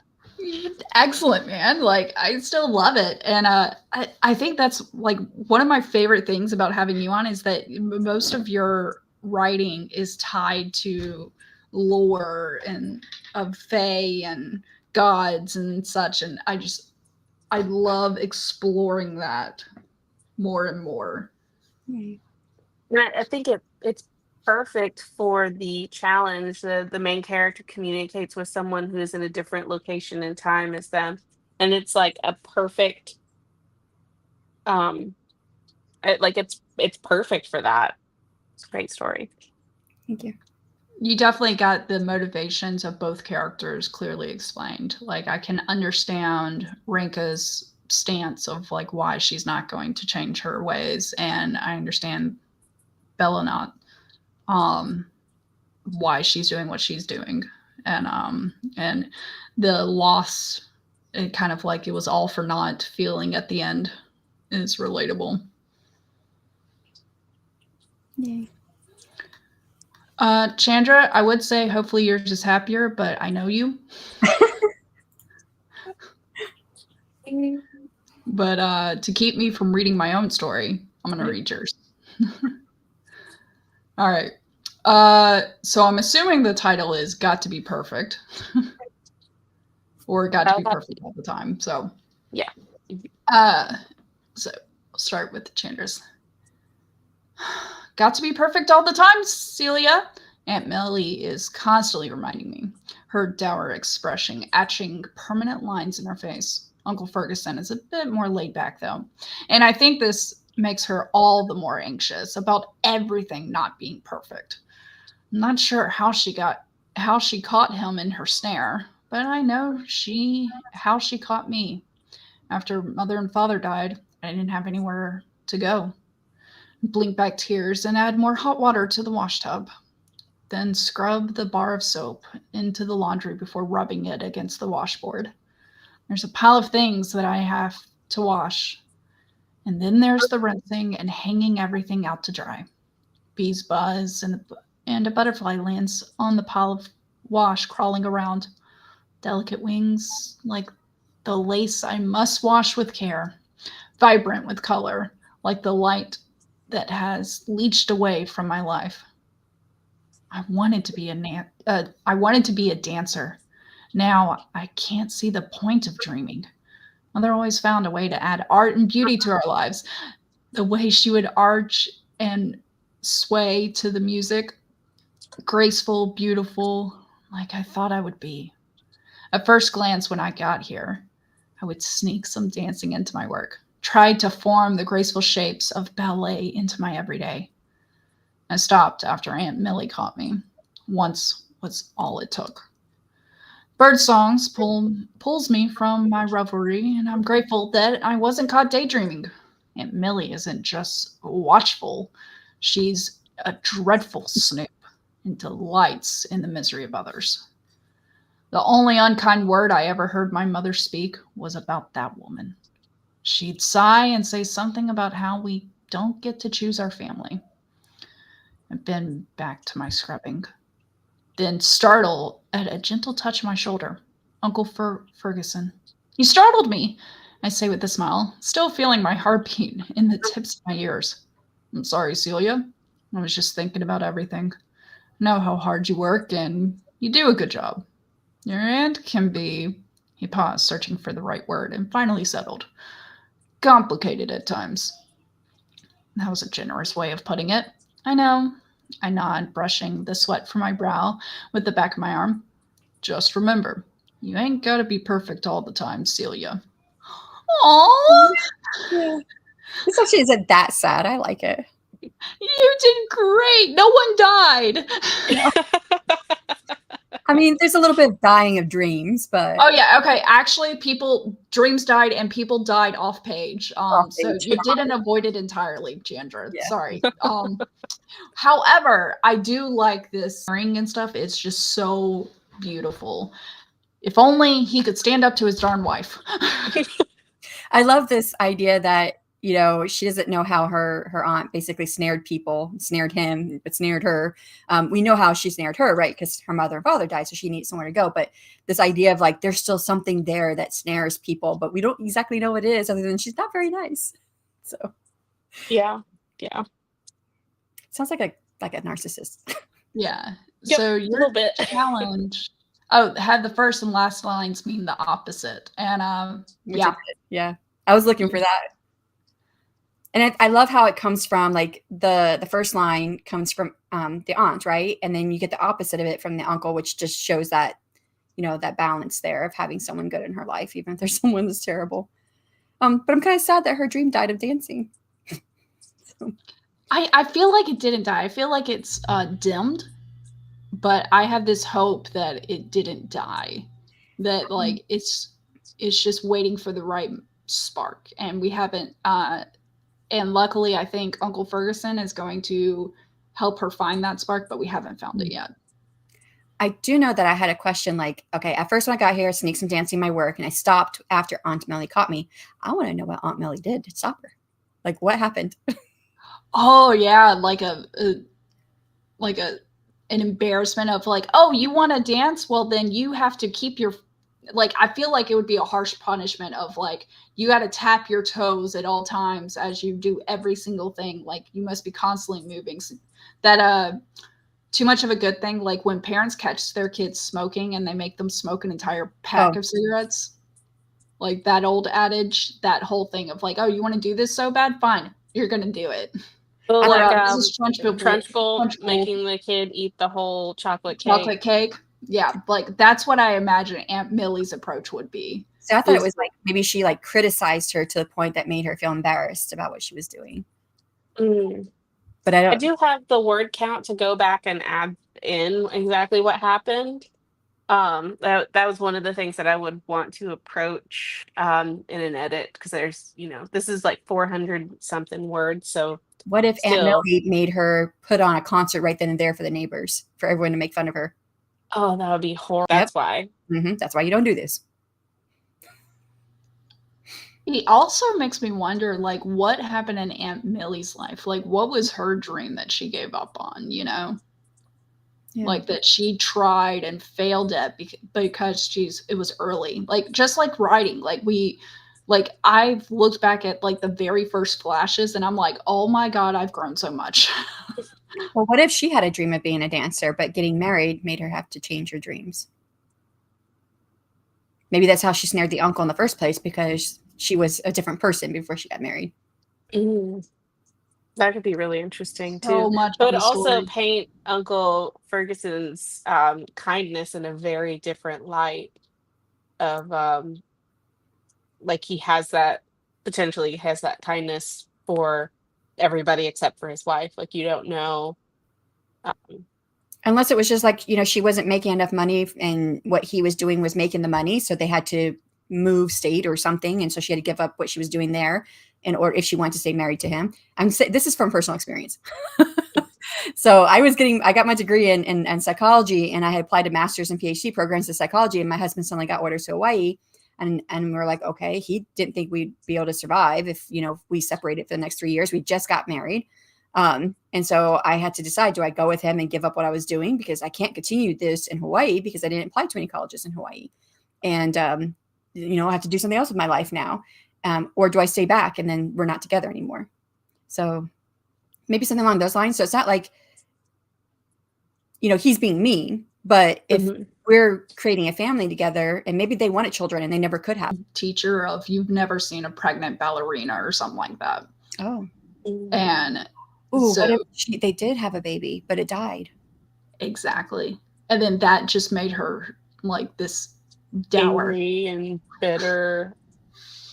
Excellent, man. Like I still love it. And I think that's like one of my favorite things about having you on is that most of your writing is tied to lore and of fae and gods and such. And I love exploring that more and more. And I think it's perfect for the challenge. The main character communicates with someone who is in a different location and time as them, and it's like a perfect it's perfect for that. It's a great story. Thank you. You definitely got the motivations of both characters clearly explained. Like I can understand Rinka's stance of like why she's not going to change her ways, and I understand Bellinot why she's doing what she's doing, and the loss, it kind of like it was all for naught feeling at the end is relatable. Yay. Chandra, I would say hopefully yours is happier, but I know you. But to keep me from reading my own story, I'm going to read yours. All right. So I'm assuming the title is Got to Be Perfect. Or Got to Be Perfect all the time. So yeah. So I'll start with Chandra's. Got to be perfect all the time, Celia. Aunt Millie is constantly reminding me. Her dour expression etching permanent lines in her face. Uncle Ferguson is a bit more laid back, though. And I think this makes her all the more anxious about everything not being perfect. I'm not sure how she caught him in her snare, but I know how she caught me. After Mother and Father died, I didn't have anywhere to go. blink back tears, and add more hot water to the wash tub. Then scrub the bar of soap into the laundry before rubbing it against the washboard. There's a pile of things that I have to wash. And then there's the rinsing and hanging everything out to dry. Bees buzz and a butterfly lands on the pile of wash crawling around. Delicate wings like the lace I must wash with care, vibrant with color, like the light that has leached away from my life. I wanted to be a dancer. Now I can't see the point of dreaming. Mother always found a way to add art and beauty to our lives. The way she would arch and sway to the music, graceful, beautiful, like I thought I would be. At first glance, when I got here, I would sneak some dancing into my work, tried to form the graceful shapes of ballet into my everyday. I stopped after Aunt Millie caught me. Once was all it took. Bird songs pulls me from my revelry, and I'm grateful that I wasn't caught daydreaming. Aunt Millie isn't just watchful. She's a dreadful snoop and delights in the misery of others. The only unkind word I ever heard my mother speak was about that woman. She'd sigh and say something about how we don't get to choose our family. I've been back to my scrubbing. Then startled at a gentle touch on my shoulder. Uncle Ferguson. You startled me, I say with a smile, still feeling my heartbeat in the tips of my ears. I'm sorry, Celia. I was just thinking about everything. I know how hard you work, and you do a good job. Your aunt can be, he paused, searching for the right word, and finally settled, complicated at times. That was a generous way of putting it. I know. I nod, brushing the sweat from my brow with the back of my arm. Just remember, you ain't got to be perfect all the time, Celia. Aww. Yeah. This actually isn't that sad. I like it. You did great. No one died. I mean, there's a little bit of dying of dreams, but Oh yeah, okay. Actually, dreams died and people died off page. So page. you didn't avoid it entirely, Chandra. Yeah. Sorry. However, I do like this ring and stuff. It's just so beautiful. If only he could stand up to his darn wife. I love this idea that, you know, she doesn't know how her aunt basically snared him, but snared her. We know how she snared her, right? Because her mother and father died, so she needs somewhere to go. But this idea of like, there's still something there that snares people, but we don't exactly know what it is, other than she's not very nice. So Yeah. sounds like a narcissist. Yeah. Yep, So a your little bit. challenge. Have the first and last lines mean the opposite. And Yeah. I was looking for that. And I love how it comes from, like, the first line comes from the aunt, right? And then you get the opposite of it from the uncle, which just shows that, you know, that balance there of having someone good in her life, even if there's someone that's terrible. But I'm kind of sad that her dream died of dancing. So. I feel like it didn't die. I feel like it's dimmed, but I have this hope that it didn't die. That like it's just waiting for the right spark, and we haven't. And luckily, I think Uncle Ferguson is going to help her find that spark, but we haven't found it yet. I do know that I had a question like, okay, at first when I got here, sneak some dancing in my work, and I stopped after Aunt Millie caught me. I want to know what Aunt Millie did to stop her. Like, what happened? Oh yeah, like an embarrassment of like, oh, you want to dance? Well, then you have to keep your, like, I feel like it would be a harsh punishment of like, you got to tap your toes at all times as you do every single thing. Like you must be constantly moving. So that, too much of a good thing. Like when parents catch their kids smoking and they make them smoke an entire pack of cigarettes, like that old adage, that whole thing of like, oh, you want to do this so bad? Fine. You're going to do it. Well, like Trunchbull making the kid eat the whole chocolate cake. Yeah, like that's what I imagine Aunt Millie's approach would be. So I thought it was like maybe she like criticized her to the point that made her feel embarrassed about what she was doing. But I do have the word count to go back and add in exactly what happened. That was one of the things that I would want to approach in an edit, because there's, you know, this is like 400 something words, so What if Aunt Still. Millie made her put on a concert right then and there for the neighbors, for everyone to make fun of her? Oh, that would be horrible. Yep. That's why. That's why you don't do this. It also makes me wonder, like, what happened in Aunt Millie's life? Like, what was her dream that she gave up on, you know? Yeah. Like, that she tried and failed at because it was early. Like, just like writing. Like, I've looked back at, like, the very first flashes, and I'm like, oh my God, I've grown so much. Well, what if she had a dream of being a dancer, but getting married made her have to change her dreams? Maybe that's how she snared the uncle in the first place, because she was a different person before she got married. That could be really interesting too. So much But of the also story. paint Uncle Ferguson's kindness in a very different light of like he has that potentially has that kindness for everybody except for his wife. Like you don't know. Unless it was just like, you know, she wasn't making enough money and what he was doing was making the money. So they had to move state or something. And so she had to give up what she was doing there or if she wanted to stay married to him. This is from personal experience. So I got my degree in psychology, and I had applied to master's and PhD programs in psychology, and my husband suddenly got orders to Hawaii. And we're like, okay, he didn't think we'd be able to survive if, you know, we separated for the next 3 years. We just got married. And so I had to decide, do I go with him and give up what I was doing? Because I can't continue this in Hawaii because I didn't apply to any colleges in Hawaii. And, you know, I have to do something else with my life now. Or do I stay back and then we're not together anymore? So maybe something along those lines. So it's not like, you know, he's being mean, but if we're creating a family together and maybe they wanted children and they never could have. Teacher of you've never seen a pregnant ballerina or something like that. Oh. And what if they did have a baby, but it died? Exactly. And then that just made her like this dour. Angry and bitter.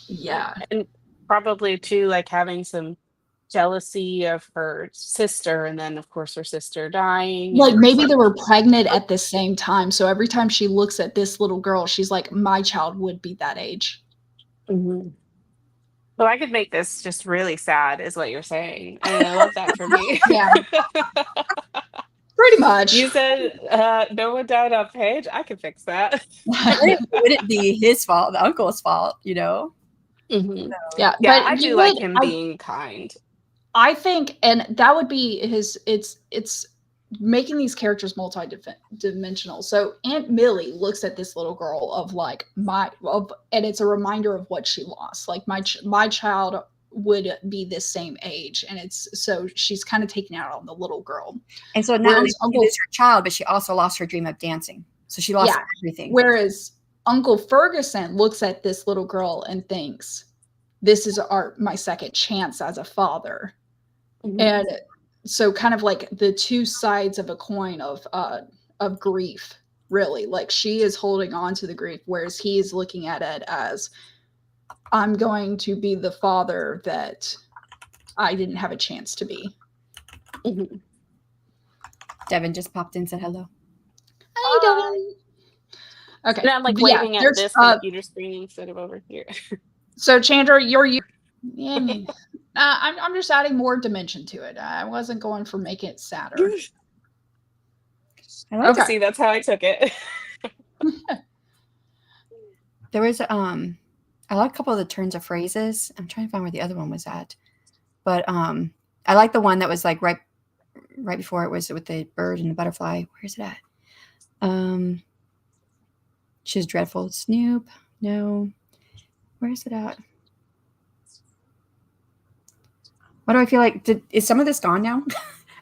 Yeah. And probably too, like having some jealousy of her sister, and then of course her sister dying. Like maybe they were pregnant at the same time. So every time she looks at this little girl, she's like, my child would be that age. So I could make this just really sad, is what you're saying. And I love that for me. Yeah. Pretty much. You said no one died on Paige. I can fix that. Would it be his fault, the uncle's fault, you know? Yeah. Yeah, but I do like him being kind. I think, and that would be it's making these characters multi-dimensional. So Aunt Millie looks at this little girl of like and it's a reminder of what she lost. Like my child would be this same age, and so she's kind of taking out on the little girl. And so not only is her child, but she also lost her dream of dancing. So she lost everything. Whereas Uncle Ferguson looks at this little girl and thinks, this is my second chance as a father. And so kind of like the two sides of a coin of grief, really. Like she is holding on to the grief, whereas he is looking at it as, I'm going to be the father that I didn't have a chance to be. Devin just popped in and said hello. Hey, Devin. Okay. And I'm like waving at this computer screen instead of over here. So Chandra, I'm just adding more dimension to it. I wasn't going for making it sadder. I like to see that's how I took it. There was I like a couple of the turns of phrases. I'm trying to find where the other one was at. But I like the one that was like right before it was with the bird and the butterfly. Where's it at? She's dreadful. Snoop. No. Where's it at? Why do I feel like is some of this gone now?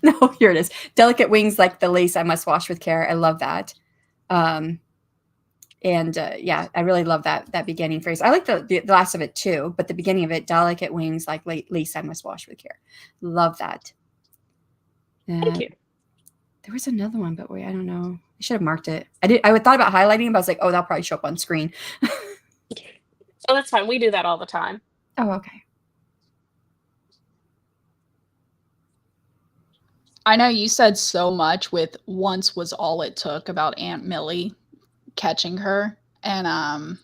No, here it is. Delicate wings like the lace I must wash with care. I love that. Yeah, I really love that beginning phrase. I like the last of it too, but the beginning of it, delicate wings like lace I must wash with care. Love that. Thank you. There was another one, but wait, I don't know. I should have marked it. I thought about highlighting it, but I was like, oh, that'll probably show up on screen. Oh, that's fine. We do that all the time. Oh, okay. I know you said so much with once was all it took about Aunt Millie catching her. And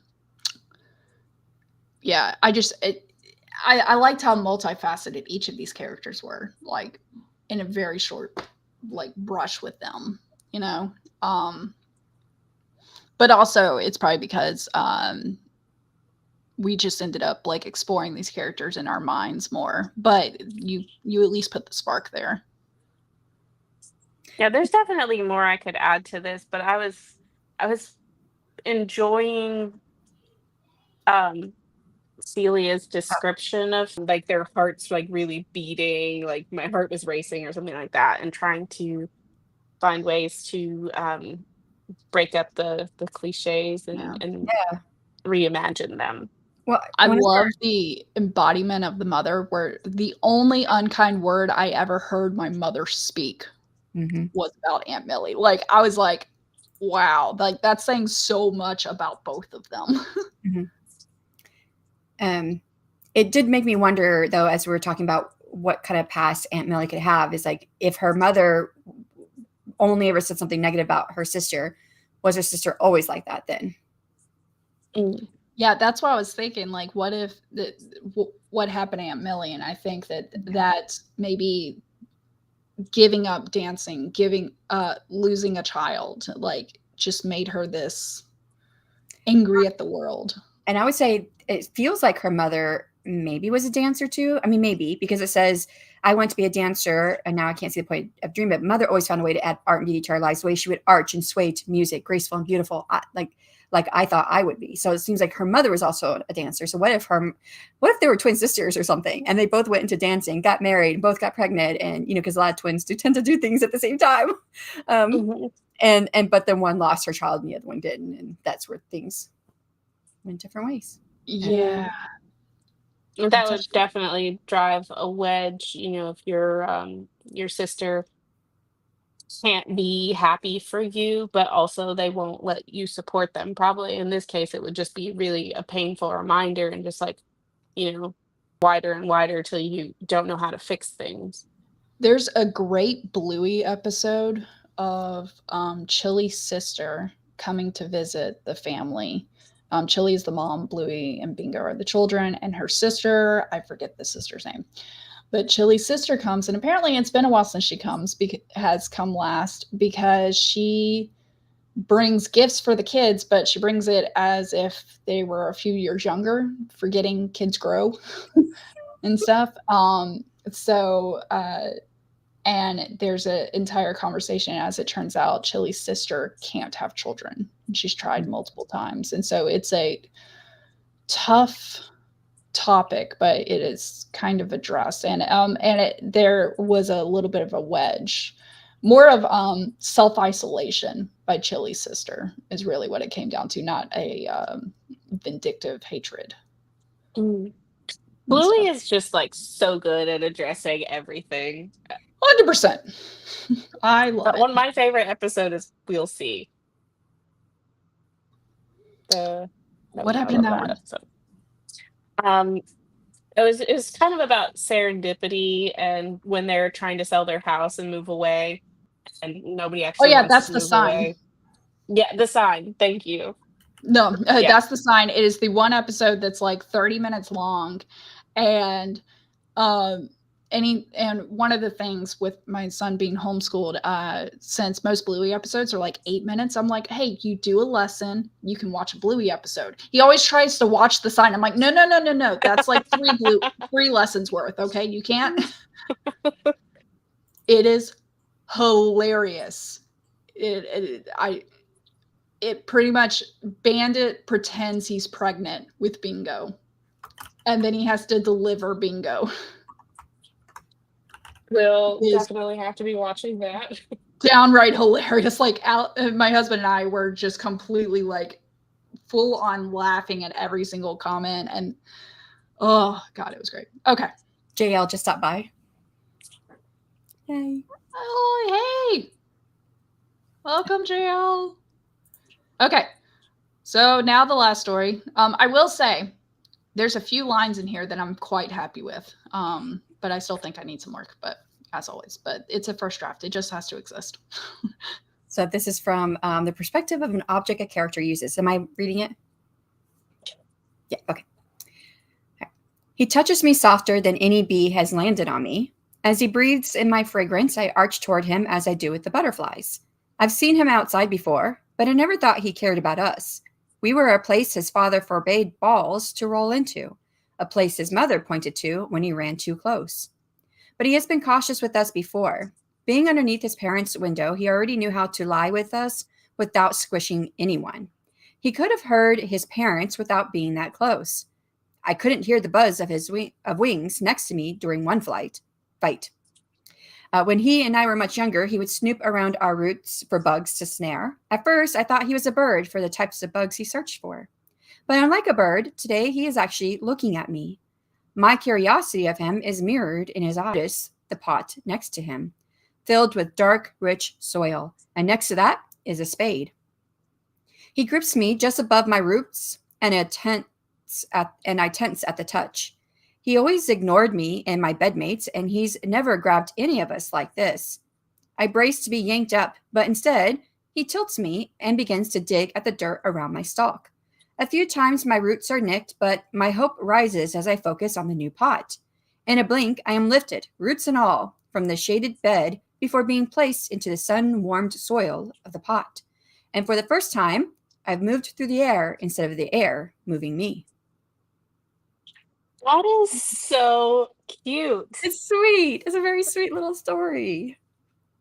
yeah, I liked how multifaceted each of these characters were, like in a very short like brush with them, you know. But also it's probably because we just ended up like exploring these characters in our minds more. But you at least put the spark there. Yeah, there's definitely more I could add to this, but I was enjoying Celia's description of like their hearts like really beating, like my heart was racing or something like that, and trying to find ways to break up the cliches Yeah. and Yeah. reimagine them. Well, I whenever- love the embodiment of the mother, where the only unkind word I ever heard my mother speak Mhm. was about Aunt Millie. Like, I was like, wow, like that's saying so much about both of them. It did make me wonder, though, as we were talking about what kind of past Aunt Millie could have, is like if her mother only ever said something negative about her sister, was her sister always like that then? Mm. Yeah, that's what I was thinking. Like, what if what happened to Aunt Millie? And I think that maybe giving up dancing, losing a child, like just made her this angry at the world. And I would say it feels like her mother maybe was a dancer too. I mean, maybe, because it says, I want to be a dancer and now I can't see the point of dream. But mother always found a way to add art and beauty to our lives, the way she would arch and sway to music, graceful and beautiful, like I thought I would be. So it seems like her mother was also a dancer. So what if they were twin sisters or something, and they both went into dancing, got married, both got pregnant, and because a lot of twins do tend to do things at the same time. But then one lost her child and the other one didn't, and that's where things went different ways. Yeah. That would definitely drive a wedge, if your sister can't be happy for you, but also they won't let you support them. Probably in this case, it would just be really a painful reminder and just like, wider and wider till you don't know how to fix things. There's a great Bluey episode of Chili's sister coming to visit the family. Chili is the mom, Bluey and Bingo are the children, and her sister, I forget the sister's name. But Chili's sister comes, and apparently it's been a while since she has come last, because she brings gifts for the kids, but she brings it as if they were a few years younger, forgetting kids grow and stuff. And there's an entire conversation. As it turns out, Chili's sister can't have children. She's tried multiple times. And so it's a tough topic, but it is kind of addressed. And there was a little bit of a wedge, more of self-isolation by Chili's sister is really what it came down to, not a vindictive hatred. Bluey is just like so good at addressing everything. 100%. I love it. One of my favorite episodes is We'll See. What happened in that one? Episode. It was kind of about serendipity and when they're trying to sell their house and move away, and nobody actually. Oh yeah, wants that's to The move Sign. away. Yeah, The Sign. Thank you. No, Yeah. That's The Sign. It is the one episode that's like 30 minutes long, and one of the things with my son being homeschooled, since most Bluey episodes are like 8 minutes, I'm like, hey, you do a lesson, you can watch a Bluey episode. He always tries to watch The Sign. I'm like, no. That's like three lessons worth. Okay, you can't. It is hilarious. It pretty much, Bandit pretends he's pregnant with Bingo, and then he has to deliver Bingo. We'll Is- definitely have to be watching that. Downright hilarious. Like my husband and I were just completely like full on laughing at every single comment, and oh god, it was great. Okay. JL just stopped by. Yay. Oh, hey. Welcome, JL. Okay. So now the last story. I will say there's a few lines in here that I'm quite happy with. But I still think I need some work, but as always, but it's a first draft. It just has to exist. So this is from the perspective of an object a character uses. Am I reading it? Yeah, okay. He touches me softer than any bee has landed on me. As he breathes in my fragrance, I arch toward him as I do with the butterflies. I've seen him outside before, but I never thought he cared about us. We were a place his father forbade balls to roll into, a place his mother pointed to when he ran too close. But he has been cautious with us before. Being underneath his parents' window, he already knew how to lie with us without squishing anyone. He could have heard his parents without being that close. I couldn't hear the buzz of his wings next to me during one fight. When he and I were much younger, he would snoop around our roots for bugs to snare. At first, I thought he was a bird for the types of bugs he searched for. But unlike a bird, today he is actually looking at me. My curiosity of him is mirrored in his eyes, the pot next to him, filled with dark, rich soil, and next to that is a spade. He grips me just above my roots, and I tense at the touch. He always ignored me and my bedmates, and he's never grabbed any of us like this. I brace to be yanked up, but instead, he tilts me and begins to dig at the dirt around my stalk. A few times my roots are nicked, but my hope rises as I focus on the new pot. In a blink, I am lifted, roots and all, from the shaded bed before being placed into the sun-warmed soil of the pot. And for the first time, I've moved through the air instead of the air moving me. That is so cute. It's sweet. It's a very sweet little story.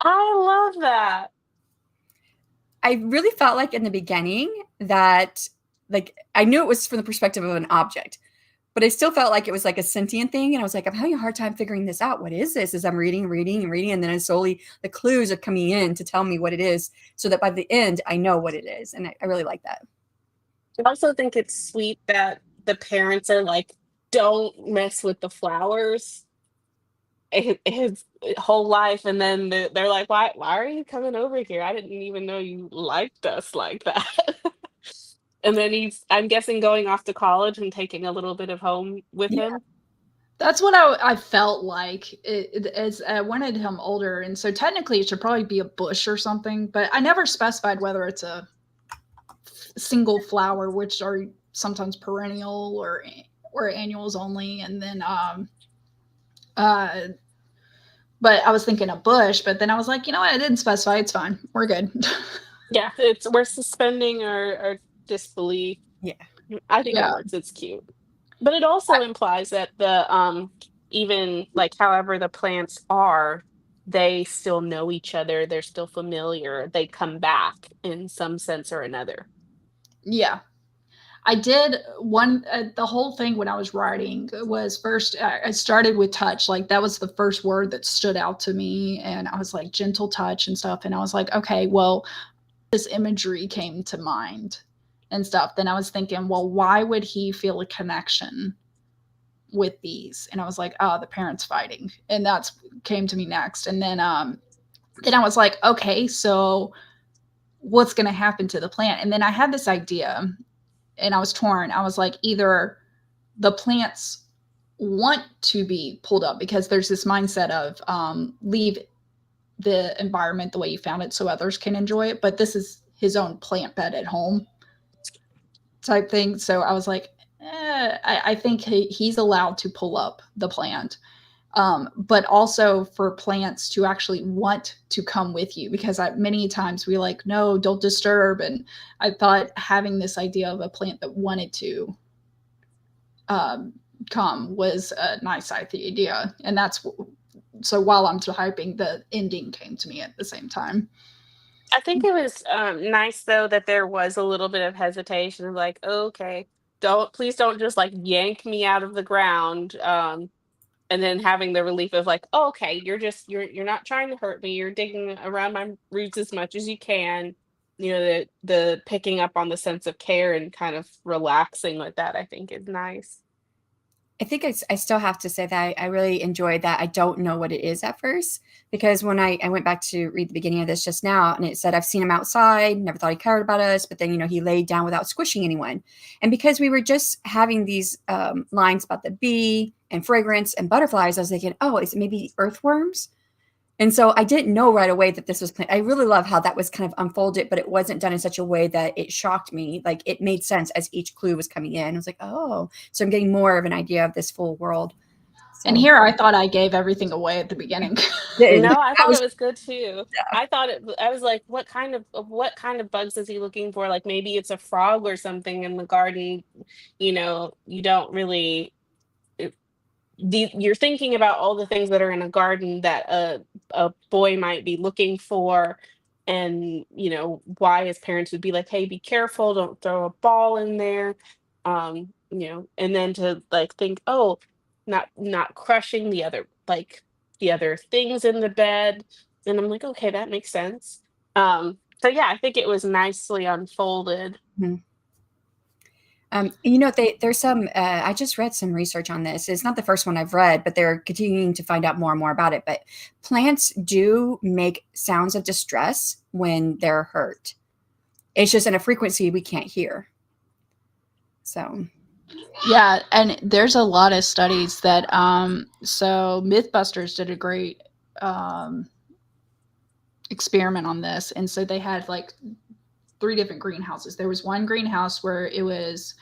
I love that. I really felt like in the beginning that, like, I knew it was from the perspective of an object, but I still felt like it was like a sentient thing. And I was like, I'm having a hard time figuring this out. What is this? As I'm reading. And then slowly the clues are coming in to tell me what it is so that by the end, I know what it is. And I really like that. I also think it's sweet that the parents are like, don't mess with the flowers his whole life, and then they're like, why are you coming over here? I didn't even know you liked us like that. And then he's, I'm guessing, going off to college and taking a little bit of home with him. That's what I felt like as I wanted him older. And so technically it should probably be a bush or something, but I never specified whether it's a single flower, which are sometimes perennial or annuals only. And then, but I was thinking a bush, but then I was like, you know what? I didn't specify. It's fine. We're good. Yeah. We're suspending our disbelief. Yeah. I think it works. It's cute. But it also implies that the, even like however the plants are, they still know each other. They're still familiar. They come back in some sense or another. Yeah. I did the whole thing when I was writing was first, I started with touch. Like that was the first word that stood out to me. And I was like gentle touch and stuff. And I was like, okay, well, this imagery came to mind and stuff. Then I was thinking, well, why would he feel a connection with these? And I was like, oh, the parents fighting. And that's came to me next. And then I was like, okay, so what's going to happen to the plant? And then I had this idea. And I was torn. I was like, either the plants want to be pulled up because there's this mindset of leave the environment the way you found it so others can enjoy it. But this is his own plant bed at home type thing. So I was like, I think he's allowed to pull up the plant. But also for plants to actually want to come with you, because many times we like, no, don't disturb. And I thought having this idea of a plant that wanted to come was a nice idea. And so while I'm typing, the ending came to me at the same time. I think it was nice though that there was a little bit of hesitation of like, okay, please don't just like yank me out of the ground. And then having the relief of like, oh, okay, you're not trying to hurt me. You're digging around my roots as much as you can. You know, the picking up on the sense of care and kind of relaxing with that, I think is nice. I think I still have to say that I really enjoyed that. I don't know what it is at first, because when I went back to read the beginning of this just now, and it said, I've seen him outside, never thought he cared about us, but then, you know, he laid down without squishing anyone. And because we were just having these lines about the bee and fragrance and butterflies, I was thinking, oh, is it maybe earthworms? And so I didn't know right away that this was planned. I really love how that was kind of unfolded, but it wasn't done in such a way that it shocked me. Like it made sense as each clue was coming in. I was like, oh, so I'm getting more of an idea of this full world. So, And here I thought I gave everything away at the beginning. No, I thought was- it was good too. Yeah. I was like, what kind of bugs is he looking for? Like maybe it's a frog or something in the garden. You know, you don't really you're thinking about all the things that are in a garden that a boy might be looking for, and you know why his parents would be like, hey, be careful, don't throw a ball in there, you know, and then to like think, oh, not crushing the other things in the bed, and I'm like, okay, that makes sense. So yeah, I think it was nicely unfolded. Mhm. There's some, I just read some research on this. It's not the first one I've read, but they're continuing to find out more and more about it. But plants do make sounds of distress when they're hurt. It's just in a frequency we can't hear. So, Yeah, and there's a lot of studies that so Mythbusters did a great experiment on this, and so they had like 3 different greenhouses. There was one greenhouse where it was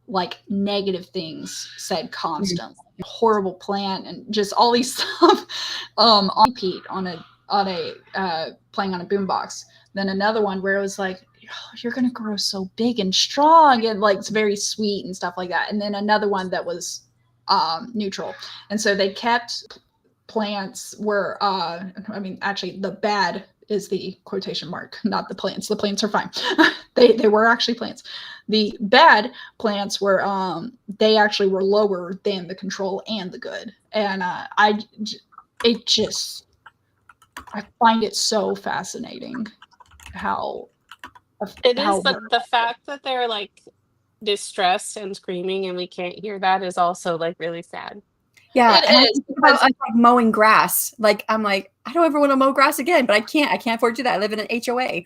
like negative things said constantly, horrible plant, and just all these stuff on repeat on a playing on a boombox. Then another one where it was like, oh, you're gonna grow so big and strong, and like it's very sweet and stuff like that. And then another one that was neutral. And so they kept plants were I mean, actually the bad is the quotation mark, not the plants. The plants are fine. they were actually plants. The bad plants were they actually were lower than the control and the good. And I find it so fascinating how It how is, but the fact that they're like distressed and screaming and we can't hear that is also like really sad. yeah, It and I is, think about, like mowing grass. Like I'm like, I don't ever want to mow grass again, but I can't afford to do that. I live in an HOA.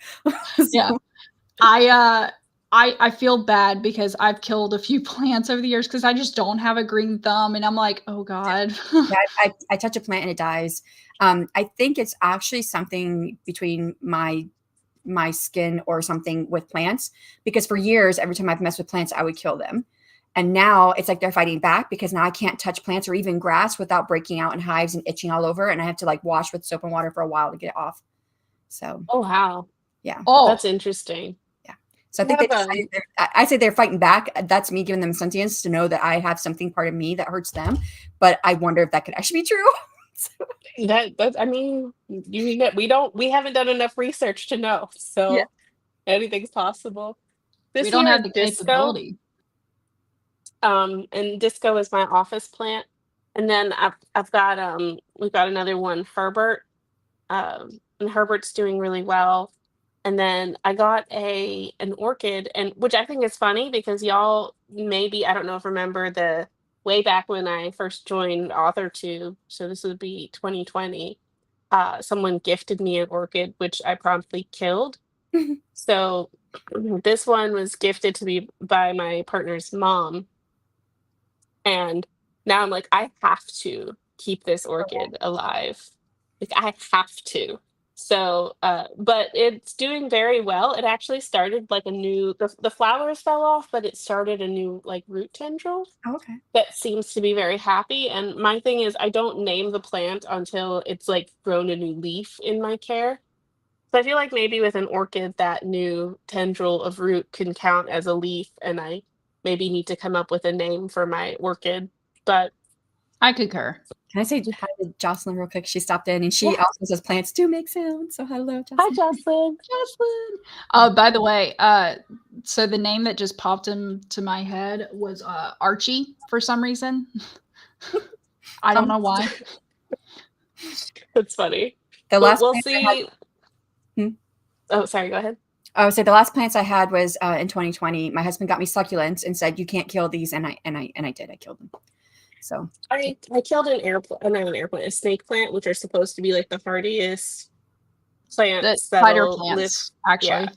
So, Yeah. I feel bad because I've killed a few plants over the years because I just don't have a green thumb, and I'm like, oh God. yeah, I touch a plant and it dies. I think it's actually something between my skin or something with plants, because for years, every time I've messed with plants, I would kill them. And now it's like they're fighting back because now I can't touch plants or even grass without breaking out in hives and itching all over. And I have to like wash with soap and water for a while to get it off. So, Oh wow. yeah. Oh, That's interesting. So I think Have, I say they're fighting back. That's me giving them sentience to know that I have something part of me that hurts them. But I wonder if that could actually be true. So, that I mean, we haven't done enough research to know. So Yeah. anything's possible. This we don't year, have the disco, capability. and disco is my office plant. And then we've got another one, Herbert. And Herbert's doing really well. And then I got an orchid, and which I think is funny because y'all maybe, I don't know if remember the way back when I first joined AuthorTube, so this would be 2020. Someone gifted me an orchid, which I promptly killed. So this one was gifted to me by my partner's mom, and now I'm like, I have to keep this orchid alive. Like I have to. So, but it's doing very well. It actually started like the flowers fell off, but it started a new like root tendril okay. that seems to be very happy. And my thing is, I don't name the plant until it's like grown a new leaf in my care. So I feel like maybe with an orchid, that new tendril of root can count as a leaf, and I maybe need to come up with a name for my orchid. But I concur. Can I say hi to Jocelyn real quick? She stopped in and she Yeah. also says plants do make sounds. So hello, Jocelyn. hi, Jocelyn. By the way, so the name that just popped into my head was Archie for some reason. I don't know why. That's funny. The last We'll plants I see. had- Oh, sorry. Go ahead. I would say the last plants I had was in 2020. My husband got me succulents and said you can't kill these, and I did. I killed them. So I killed not an airplant, a snake plant, which are supposed to be like the hardiest The plants spider that'll plants, live. actually.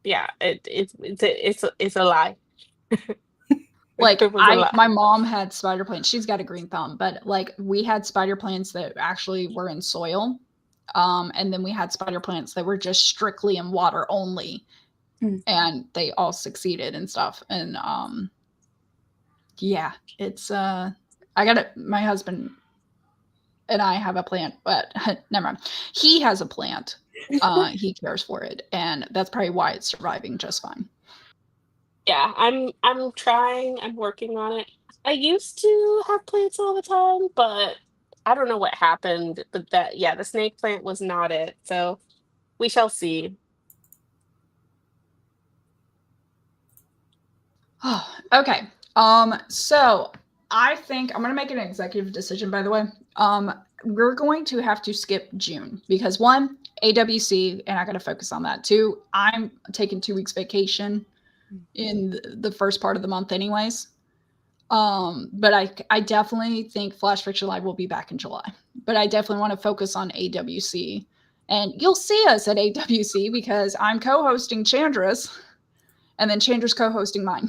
Yeah, it's a lie. Like It was a lie. my mom had spider plants. She's got a green thumb, but like we had spider plants that actually were in soil, And then we had spider plants that were just strictly in water only. And they all succeeded and stuff. And yeah, it's my husband and I have a plant, but never mind. He has a plant. He cares for it, and that's probably why it's surviving just fine. Yeah, I'm trying. I'm working on it. I used to have plants all the time, but I don't know what happened. But the snake plant was not it. So we shall see. Okay. So I think I'm gonna make an executive decision, by the way. We're going to have to skip June because one, AWC, and I gotta focus on that. Two, I'm taking 2 weeks vacation in the first part of the month anyways. But I definitely think Flash Fiction Live will be back in July. But I definitely want to focus on AWC. And you'll see us at AWC because I'm co-hosting Chandra's and then Chandra's co-hosting mine.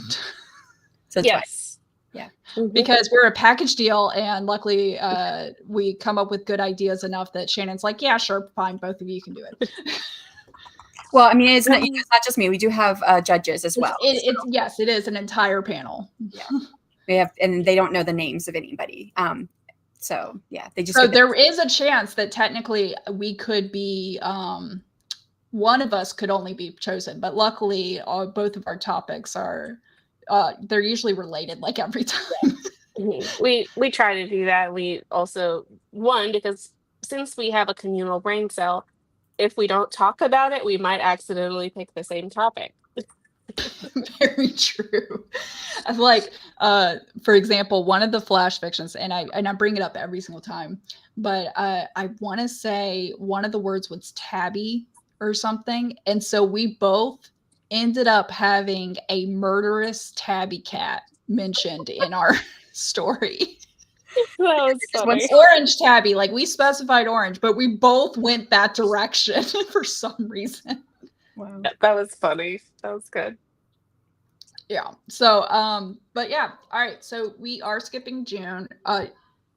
So Yes. Yeah. Because we're a package deal, and luckily we come up with good ideas enough that Shannon's like, yeah, sure, fine, both of you can do it. Well, I mean, it's not just me. We do have judges as well. Yes, it is an entire panel. Yeah. We have, and they don't know the names of anybody. So yeah, they just. So there is a chance that technically we could be, one of us could only be chosen, but luckily both of our topics are, they're usually related like every time. We try to do that. We also, because since we have a communal brain cell, if we don't talk about it, we might accidentally pick the same topic. Very true. Like, for example, one of the Flash fictions, and I bring it up every single time, but I want to say one of the words was tabby or something, and so we both ended up having a murderous tabby cat mentioned in our story. That was funny. Orange tabby, like we specified orange, but we both went that direction for some reason. Wow. That was funny. That was good. Yeah. So, but yeah. All right. So we are skipping June, at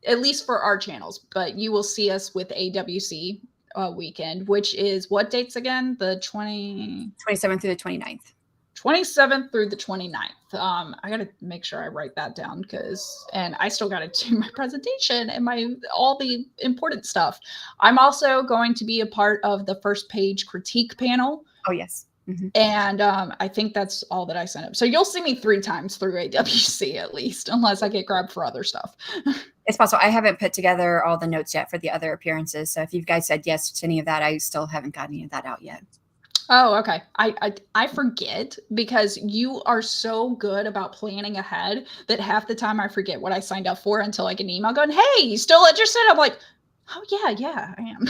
least for our channels, but you will see us with AWC weekend, which is what dates again? The 27th through the 29th. 27th through the 29th. I got to make sure I write that down and I still got to do my presentation and all the important stuff. I'm also going to be a part of the first page critique panel. Oh, yes. Mm-hmm. And I think that's all that I sent up. So you'll see me 3 times through AWC at least, unless I get grabbed for other stuff. It's possible. I haven't put together all the notes yet for the other appearances. So if you guys said yes to any of that, I still haven't got any of that out yet. Oh, okay. I forget because you are so good about planning ahead that half the time I forget what I signed up for until I get an email going, hey, you still interested? I'm like, oh, yeah, I am.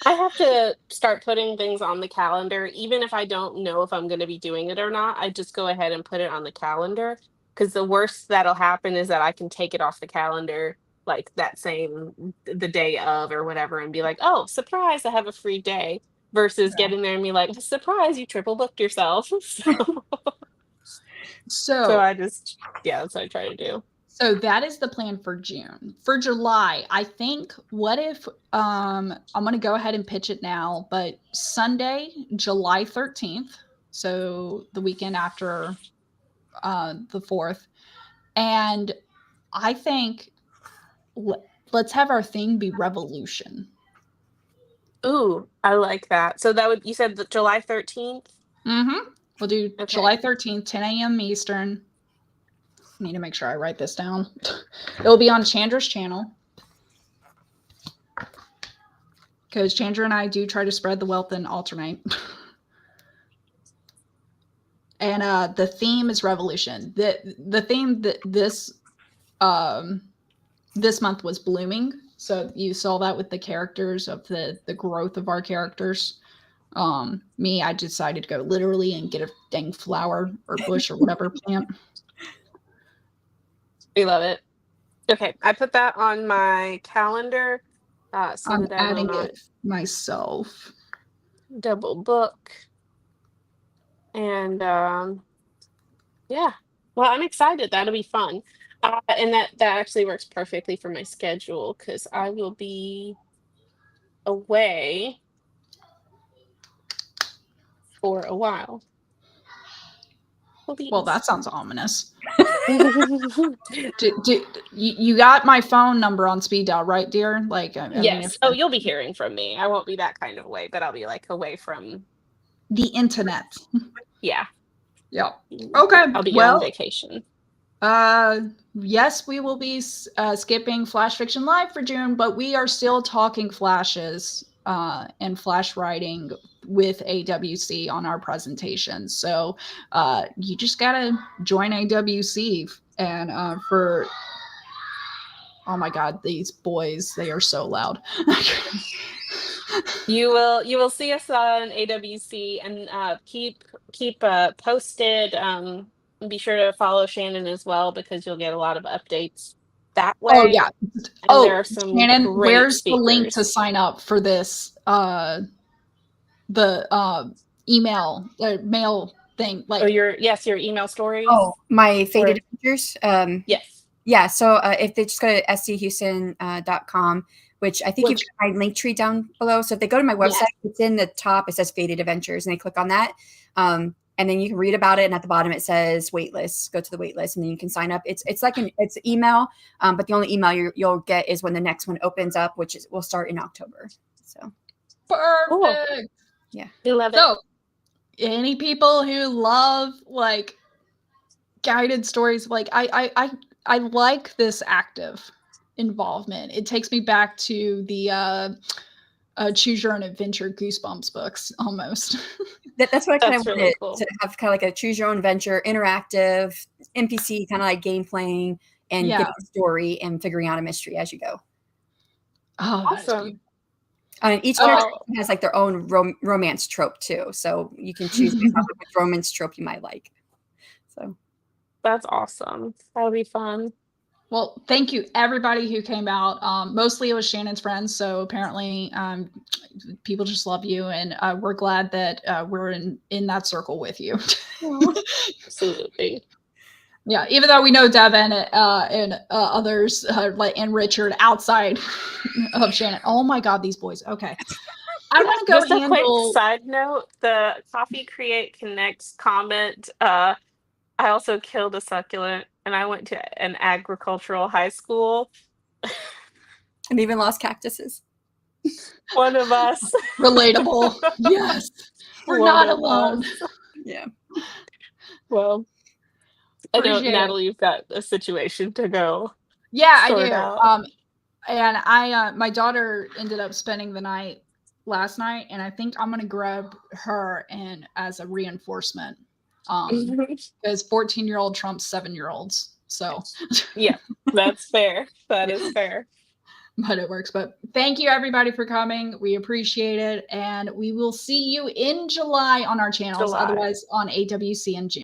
I have to start putting things on the calendar, even if I don't know if I'm going to be doing it or not. I just go ahead and put it on the calendar because the worst that'll happen is that I can take it off the calendar like the day of or whatever and be like, oh, surprise, I have a free day versus getting there and be like, surprise, you triple booked yourself. So I just, that's what I try to do. So that is the plan for June. For July, I think, what if, I'm going to go ahead and pitch it now, but Sunday, July 13th, so the weekend after the 4th, and I think let's have our theme be revolution. Ooh, I like that. So you said the July 13th? Mm-hmm. We'll do July 13th, 10 a.m. Eastern. Need to make sure I write this down. It'll be on Chandra's channel. Because Chandra and I do try to spread the wealth and alternate. And the theme is revolution. The theme that this month was blooming. So you saw that with the characters of the growth of our characters. I decided to go literally and get a dang flower or bush or whatever plant. We love it. Okay, I put that on my calendar. So I'm that I adding will not it myself. double book. And well, I'm excited. That'll be fun. And that actually works perfectly for my schedule because I will be away for a while. Well, that sounds ominous. You got my phone number on speed dial, right, dear? Like, I mean, Yes. Oh, you'll be hearing from me. I won't be that kind of way, but I'll be like away from the internet. Yeah. Yeah. Okay. I'll be well, on vacation. Yes, we will be skipping Flash Fiction Live for June, but we are still talking flashes and flash writing with AWC on our presentations. So you just gotta join AWC and for oh my god, these boys, they are so loud. You will see us on AWC and keep posted. Be sure to follow Shannon as well because you'll get a lot of updates that way. Oh yeah. And there are some Shannon, great where's speakers. the link to sign up for this? The email mail thing. Like, oh, your email stories. Oh, my Faded Adventures. Yes. Yeah. So if they just go to sthouston.com, which I think you can find link tree down below. So if they go to my website, it's in the top. It says Faded Adventures, and they click on that. And then you can read about it. And at the bottom, it says waitlist. Go to the waitlist, and then you can sign up. It's like it's email, but the only email you'll get is when the next one opens up, which will start in October. So perfect. Cool. Yeah, we love it. So, any people who love like guided stories, like I like this active involvement. It takes me back to the Choose Your Own Adventure Goosebumps books almost. That's what I kind of really wanted cool. to have, kind of like a Choose Your Own Adventure, interactive, NPC, kind of like game playing, and get the story and figuring out a mystery as you go. Oh, Awesome. And each character has like their own romance trope too, so you can choose which romance trope you might like. So that's awesome. That'll be fun. Well, thank you everybody who came out. Mostly it was Shannon's friends, so apparently people just love you, and we're glad that we're in that circle with you. Absolutely. Yeah, even though we know Devin and others like and Richard outside of Shannon. Oh my God, these boys. Okay, I want to go Just a quick side note: the Coffee Create Connects comment. I also killed a succulent, and I went to an agricultural high school. And even lost cactuses. One of us. Relatable. Yes. We're not alone. Yeah. Well, I know, Appreciate Natalie, you've got a situation to go. Yeah, I sort do. out. And I my daughter ended up spending the night last night, and I think I'm gonna grab her and as a reinforcement. Because 14-year-old trumps 7-year-olds. So yeah, that's fair. That is fair. But it works. But thank you everybody for coming. We appreciate it. And we will see you in July on our channels, otherwise on AWC in June.